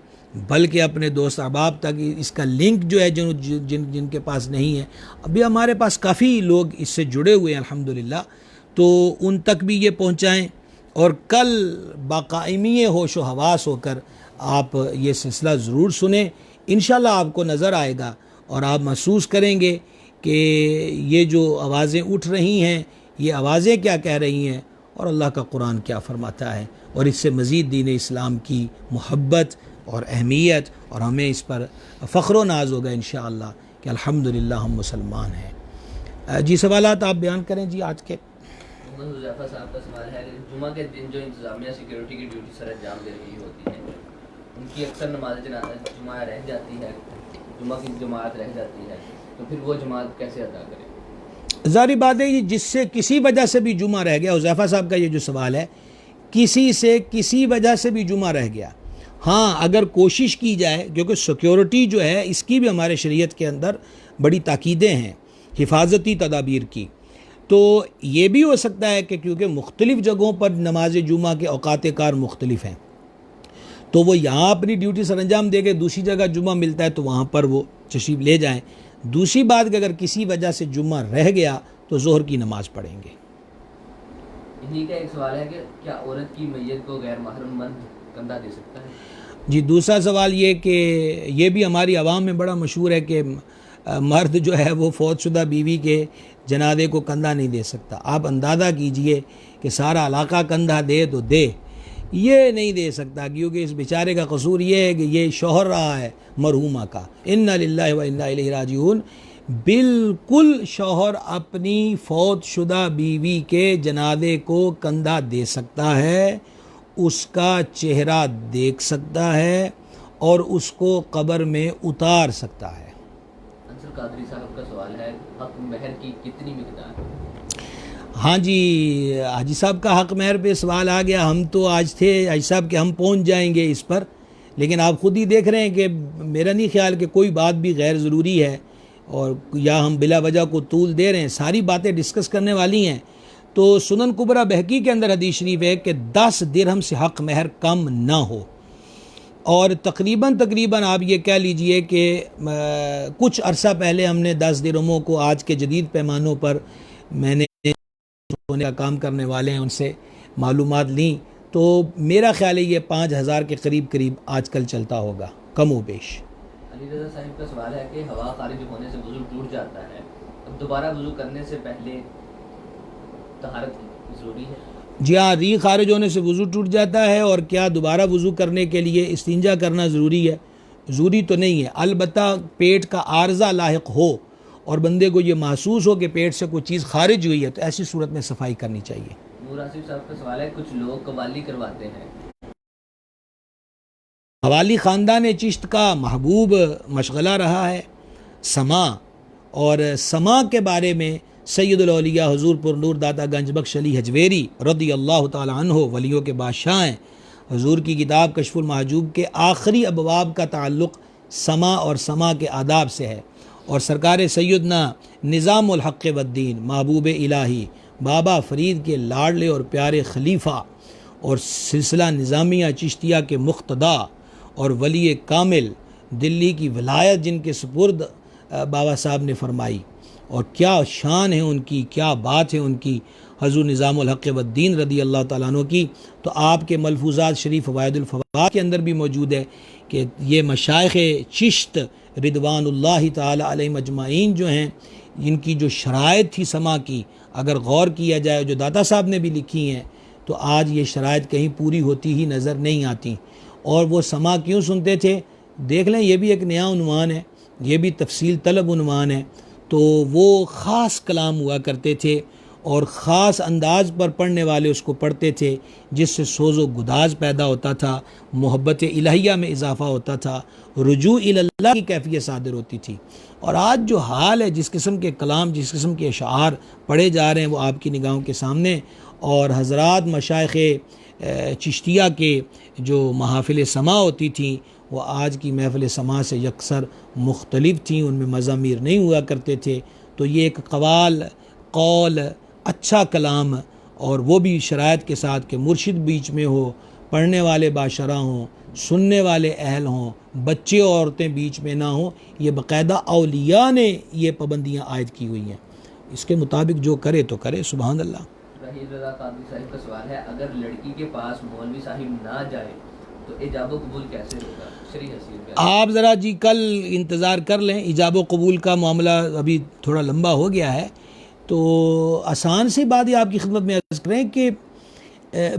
बल्कि अपने दोस्त अहबाब तक इसका लिंक जो है जिनके पास नहीं है, अभी हमारे पास काफ़ी लोग इससे जुड़े हुए हैं अल्हम्दुलिल्लाह, तो उन तक भी ये पहुँचाएँ। और कल बाकायमी होश व हवास होकर आप ये सिलसिला ज़रूर सुने, इंशाअल्लाह आपको नज़र आएगा और आप महसूस करेंगे कि ये जो आवाज़ें उठ रही हैं ये आवाज़ें क्या कह रही हैं और अल्लाह का कुरान क्या फ़रमाता है, और इससे मज़ीद दीन इस्लाम की मोहब्बत और अहमियत और हमें इस पर फ़ख्र व नाज होगा इंशाअल्लाह कि अल्हम्दुलिल्लाह हम मुसलमान हैं। जी सवालात आप बयान करें जी आज के। हुज़ैफ़ा साहब का सवाल है, जुमा के दिन जो इंतज़ामिया सिक्योरिटी की ड्यूटी सर अंजाम दे रही होती है, उनकी अक्सर नमाज जुमा रह जाती है, जुमा की जमात रह जाती है, तो फिर वो जमात कैसे अदा करें? ज़ाहिर बात है जिससे किसी वजह से भी जुमा रह गया, हुज़ैफ़ा साहब का ये जो सवाल है, किसी से किसी वजह से भी जुमा रह गया, हाँ अगर कोशिश की जाए, क्योंकि सिक्योरिटी जो है इसकी भी हमारे शरीयत के अंदर बड़ी ताकीदें हैं हिफाजती तदाबीर की, तो ये भी हो सकता है कि क्योंकि मुख्तलिफ़ जगहों पर नमाज जुमा के औकात कार मुख्तलिफ़ हैं, तो वो यहाँ अपनी ड्यूटी सर अंजाम दे के दूसरी जगह जुमा मिलता है तो वहाँ पर वो तशरीफ़ ले जाएँ। दूसरी बात कि अगर किसी वजह से जुम्मा रह गया तो ज़ोहर की नमाज़ पढ़ेंगे। इन्हीं का एक सवाल है कि क्या औरत की मैयत को गैर महरम मर्द कंधा दे सकता है? जी दूसरा सवाल ये कि ये भी हमारी आवाम में बड़ा मशहूर है कि मर्द जो है वो फौतशुदा बीवी के जनाजे को कंधा नहीं दे सकता। आप अंदाज़ा कीजिए कि सारा इलाका कंधा दे तो दे, ये नहीं दे सकता, क्योंकि इस बेचारे का कसूर ये है कि ये शौहर रहा है मरहूमा का, इन्ना लिल्लाहि व इन्ना इलैहि राजिऊन। बिल्कुल शौहर अपनी फौतशुदा बीवी के जनाजे को कंधा दे सकता है, उसका चेहरा देख सकता है और उसको कब्र में उतार सकता है। अंसर कादरी साहब का सवाल है, हक महर की कितनी मिकदार? हाँ जी हाजी साहब का हक महर पे सवाल आ गया। हम तो आज थे हाजी साहब कि हम पहुंच जाएंगे इस पर, लेकिन आप ख़ुद ही देख रहे हैं कि मेरा नहीं ख्याल कि कोई बात भी गैर ज़रूरी है और या हम बिला वजह को तूल दे रहे हैं, सारी बातें डिस्कस करने वाली हैं। तो सुनन कुबरा बहकी के अंदर हदीस शरीफ है कि 10 दिरहम से हक महर कम ना हो, और तकरीबन आप ये कह लीजिए कि कुछ अरसा पहले हमने 10 दिरहमों को आज के जदीद पैमानों पर मैंने होने का काम करने वाले हैं उनसे मालूमात ली, तो मेरा ख्याल है ये 5000 के करीब आजकल चलता होगा कम व बेश। अली रज़ा साहब का सवाल है कि हवा खारिज होने से वज़ू टूट जाता है, अब दोबारा वजू करने से पहले तहारत ज़रूरी है? जी हाँ, री खारिज होने से वज़ू टूट जाता है। और क्या दोबारा वज़ू करने के लिए इस्तिंजा करना ज़रूरी है? ज़रूरी तो नहीं है, अलबत्ता पेट का आर्ज़ा लाहिक हो और बंदे को ये महसूस हो कि पेट से कोई चीज़ खारिज हुई है, तो ऐसी सूरत में सफाई करनी चाहिए। नूर आसिफ साहब का सवाल है, कुछ लोग कवाली करवाते हैं। कवाली ख़ानदान चिश्त का महबूब मशगला रहा है समा, और समा के बारे में सैयदुल औलिया हुज़ूर पुरनूर दाता गंज बख्श अली हजवेरी रज़ी अल्लाह ताला अन्हु वलियों के बादशाह हैं। हुज़ूर की किताब कशफुल महजूब के आखिरी अबवाब का ताल्लुक़ समा और समा के आदाब से है। और सरकार सैयदना निज़ामुल हक़ वद्दीन महबूब इलाही बाबा फ़रीद के लाडले और प्यारे खलीफा और सिलसिला निज़ामिया चिश्तिया के मुख्तदा और वली कामिल दिल्ली की वलायत जिनके सुपुर्द बाबा साहब ने फरमाई, और क्या शान है उनकी, क्या बात है उनकी, हज़ूर निज़ामुल हक़ वद्दीन रज़ी अल्लाह ताला अन्हु की। तो आपके मलफूज़ात शरीफ फ़वाइदुल फ़वाद के अंदर भी मौजूद है कि ये मशाइख़ चिश्त रिदवानुल्लाहि ताला अलैहिम अजमाइन जो हैं, इनकी जो शराइत थी समा की, अगर गौर किया जाए जो दाता साहब ने भी लिखी हैं, तो आज ये शराइत कहीं पूरी होती ही नज़र नहीं आती। और वो समा क्यों सुनते थे, देख लें, ये भी एक नया उन्वान है, ये भी तफसील तलब उन्वान है। तो वो ख़ास कलाम हुआ करते थे और ख़ास अंदाज पर पढ़ने वाले उसको पढ़ते थे, जिससे सोज़ो गुदाज पैदा होता था, मोहब्बत इलाहिया में इजाफ़ा होता था, रुजू इल्लाह की कैफियत सादिर होती थी। और आज जो हाल है, जिस किस्म के कलाम, जिस किस्म के अशार पढ़े जा रहे हैं, वो आपकी निगाहों के सामने। और हज़रात मशाइख़ चिश्तिया के जो महफ़िल समा होती थी, वो आज की महफ़िल समा से यकसर मुख्तलिफ थी, उनमें मज़ामीर नहीं हुआ करते थे। तो ये एक कवाल कौल अच्छा कलाम, और वो भी शराइत के साथ कि मुर्शिद बीच में हो, पढ़ने वाले बाशरा हों, सुनने वाले अहल हों, बच्चे और औरतें बीच में ना हों, ये बाकायदा औलिया ने ये पाबंदियाँ आयद की हुई हैं। इसके मुताबिक जो करे तो करे। सुभान अल्लाह। रहील रज़ा कादरी साहिब का सवाल है, अगर लड़की के पास मौलवी साहिब ना जाए तो इजाब कबूल कैसे होगा? शरी हसीब पे आप ज़रा जी कल इंतज़ार कर लें, इजाब कबूल का मामला अभी थोड़ा लंबा हो गया है। तो आसान सी बात ही आपकी खिदमत में अर्ज़ करें कि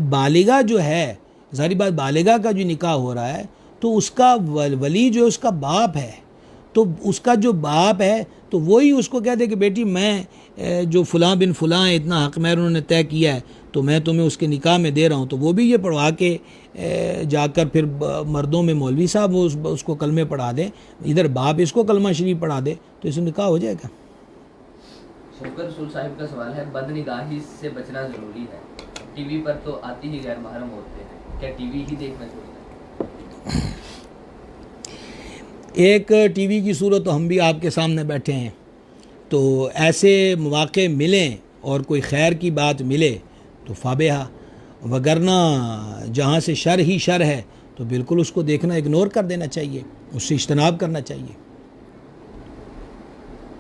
बालिगा जो है, ज़ाहिर बात बालिगा का जो निकाह हो रहा है, तो उसका वली जो उसका बाप है, तो उसका जो बाप है तो वही उसको कहते कि बेटी मैं जो फ़लाँ बिन फ़लाँ है, इतना हक़ महर उन्होंने तय किया है, तो मैं तुम्हें उसके निकाह में दे रहा हूँ। तो वो भी ये पढ़वा के जाकर फिर मर्दों में मौलवी साहब उसको कलमे पढ़ा दें, इधर बाप इसको कलमा शरीफ पढ़ा दे, तो इसमें निकाह हो जाएगा। शौकत रसूल साहिब का सवाल है, बदनिगाही से बचना ज़रूरी है, टीवी पर तो आती ही गैर महरम होते हैं, क्या टीवी ही देखना चाहिए? एक टीवी की सूरत तो हम भी आपके सामने बैठे हैं, तो ऐसे मौक़े मिलें और कोई खैर की बात मिले तो फाबेहा, वगरना जहाँ से शर ही शर है तो बिल्कुल उसको देखना इग्नोर कर देना चाहिए, उससे इज्तनाब करना चाहिए।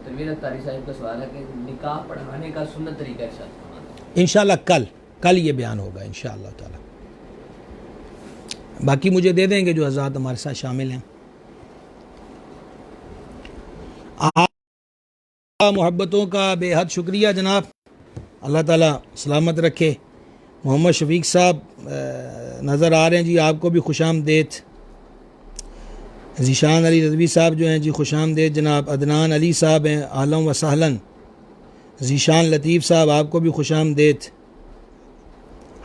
तनवीर अख्तारी साहिब का सवाल है कि निकाह पढ़ाने का सुन्नत तरीका इरशाद फरमाएं। इंशाअल्लाह कल ये बयान होगा इंशाअल्लाह ताला। बाकी मुझे दे देंगे जो हज़रात हमारे साथ शामिल हैं। मोहब्बतों का बेहद शुक्रिया जनाब, अल्लाह ताला सलामत रखे। मोहम्मद शफीक साहब नज़र आ रहे हैं जी, आपको भी खुशामदेद। ज़ीशान अली रज़वी साहब जो हैं जी, खुशामदेद जनाब। अदनान अली साहब हैं, आलम व सहलन। ज़ीशान लतीफ़ साहब आपको भी खुशामदेद।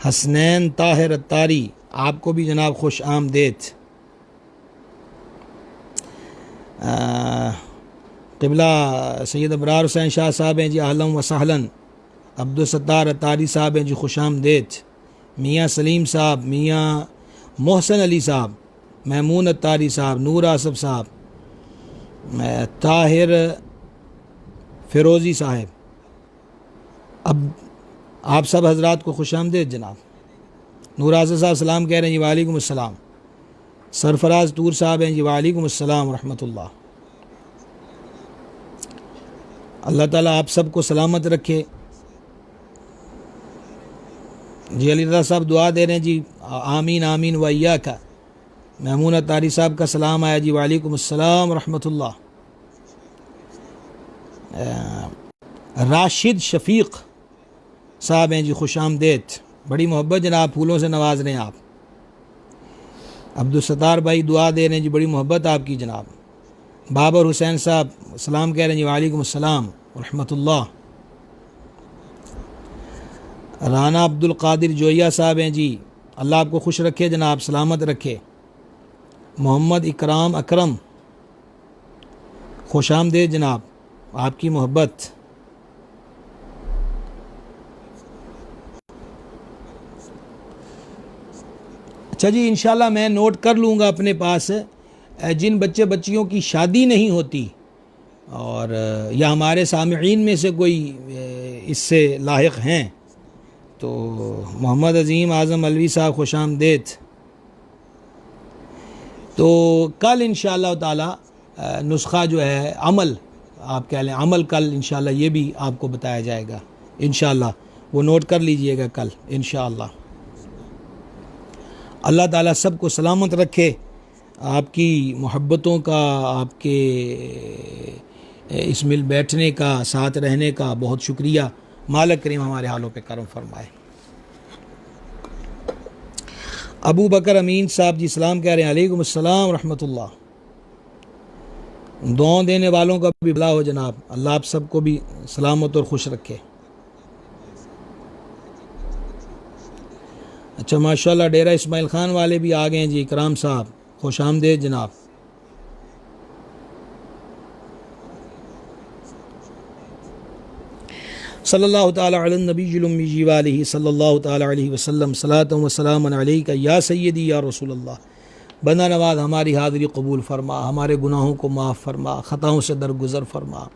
हसनैन ताहिर अत्तारी आपको भी जनाब खुश आमदेद। क़िबला सैयद अबरार हुसैन शाह साहब हैं जी, आलम व सहलन। अब्दुल सत्तार अत्तारी साहब हैं जी, खुश आमदेद। मियाँ सलीम साहब, मियाँ मोहसन अली साहब, महमून अत्तारी साहब, नूर आसफ साहब, ताहिर फ़िरोज़ी साहब, अब आप सब हजरात को खुश आमदेद जनाब। नूर आसफ साहब सलाम कह रहे हैं जी, वालेकुम अस्सलाम। सरफराज तूर साहब हैं जी, वालेकुम अस्सलाम रहमतुल्लाह। अल्लाह ताला आप सबको सलामत रखे जी। अली रज़ा साहब दुआ दे रहे हैं जी, आमीन आमीन व इय्याका। महमून अत्तारी साहब का सलाम आया जी, वालेकुम अस्सलाम रहमतुल्लाह। राशिद शफीक साहब हैं जी, खुश आमदेद, बड़ी मोहब्बत जनाब, फूलों से नवाज रहे हैं आप। अब्दुल सत्तार भाई दुआ दे रहे हैं जी, बड़ी मोहब्बत आपकी जनाब। बाबर हुसैन साहब सलाम कह रहे हैं जी, वालेकुम अस्सलाम रहमतुल्लाह। राना अब्दुल कादिर जोया साहब हैं जी, अल्लाह आपको खुश रखे जनाब, सलामत रखे। मोहम्मद इकराम अकरम खुश आमदेद जनाब, आपकी मोहब्बत। अच्छा जी, इंशाल्लाह मैं नोट कर लूँगा अपने पास, जिन बच्चे बच्चियों की शादी नहीं होती और या हमारे सामईन में से कोई इससे लायक हैं, तो मोहम्मद अज़ीम आज़म अलवी साहब खुश आमदेद। तो कल इंशाअल्लाह ताला नुस्खा जो है, अमल आप कह लें, अमल कल इंशाअल्लाह ये भी आपको बताया जाएगा इंशाअल्लाह, वो नोट कर लीजिएगा कल इंशाअल्लाह। अल्लाह ताला सबको सलामत रखे। आपकी मोहब्बतों का, आपके इस मिल बैठने का, साथ रहने का बहुत शुक्रिया। मालिक करीम हमारे हालों पे करम फरमाए। अबू बकर अमीन साहब जी सलाम कह रहे हैं, अलैकुम अस्सलाम रहमतुल्लाह। दुआ देने वालों का भी भला हो जनाब, अल्लाह आप सबको भी सलामत और खुश रखे। अच्छा माशाल्लाह, डेरा इस्माइल ख़ान वाले भी आ गए हैं जी, इकराम साहब खुश आमदेद जनाब। सल्लल्लाहु ताला अला नबील उम्मी व आलिहि सल्लल्लाहु ताला अलैहि वसल्लम, सलातु व सलामुन अलैका या सय्यदी या रसूलल्लाह। बंदा नवाज हमारी हाज़िरी कबूल फरमा, हमारे गुनाहों को माफ़ फरमा, ख़ताओं से दरगुज़र फरमा,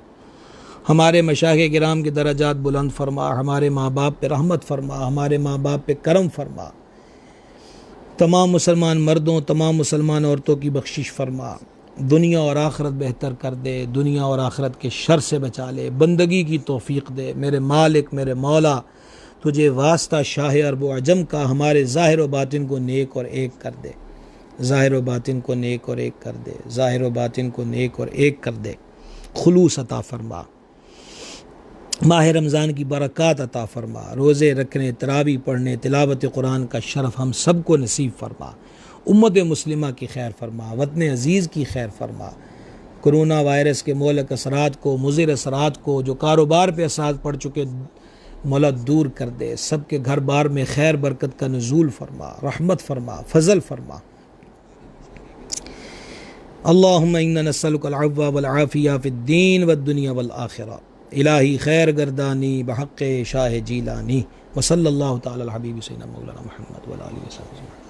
हमारे मशाइख़ किराम के दरजात बुलंद फरमा, हमारे माँ बाप पे रहमत फरमा, हमारे माँ बाप पे करम फरमा, तमाम मुसलमान मर्दों, तमाम मुसलमान औरतों की बख्शिश फरमा, दुनिया और आखिरत बेहतर कर दे, दुनिया और आखिरत के शर से बचा ले, बंदगी की तौफ़ीक़ दे। मेरे मालिक, मेरे मौला, तुझे वास्ता शाह अरब व अजम का, हमारे ज़ाहिर व बातिन को नेक और एक कर दे, ज़ाहिर व बातिन को नेक और एक कर दे, ज़ाहिर व बातिन को नेक और एक कर दे। खुलूस अता फरमा, माह रमज़ान की बरक़ात अता फरमा, रोज़े रखने, तरावी पढ़ने, तिलावत कुरान का शरफ़ हम सब को नसीब फरमा। उम्मत मुस्लिमा की खैर फरमा, वतन अज़ीज़ की खैर फरमा। कोरोना वायरस के मोहलक असरात को, मुज़िर असरात को, जो कारोबार पे असरात पड़ चुके, मौला दूर कर दे। सब के घर बार में खैर बरकत का नुज़ूल फरमा, रहमत फरमा, फ़ज़ल फरमा। अल्लाहुम्मा इन्ना नस्अलुकल अफ़्व वल आफ़िया फ़िद्दीन वद्दुनिया वल आखिरा। इलाही खैर गर्दानी बहक़्क़े शाह जीलानी। व सल्लल्लाहु तआला अला हबीबी सय्यिदना मौलाना मुहम्मद व अला आलिहि व सह्बिही।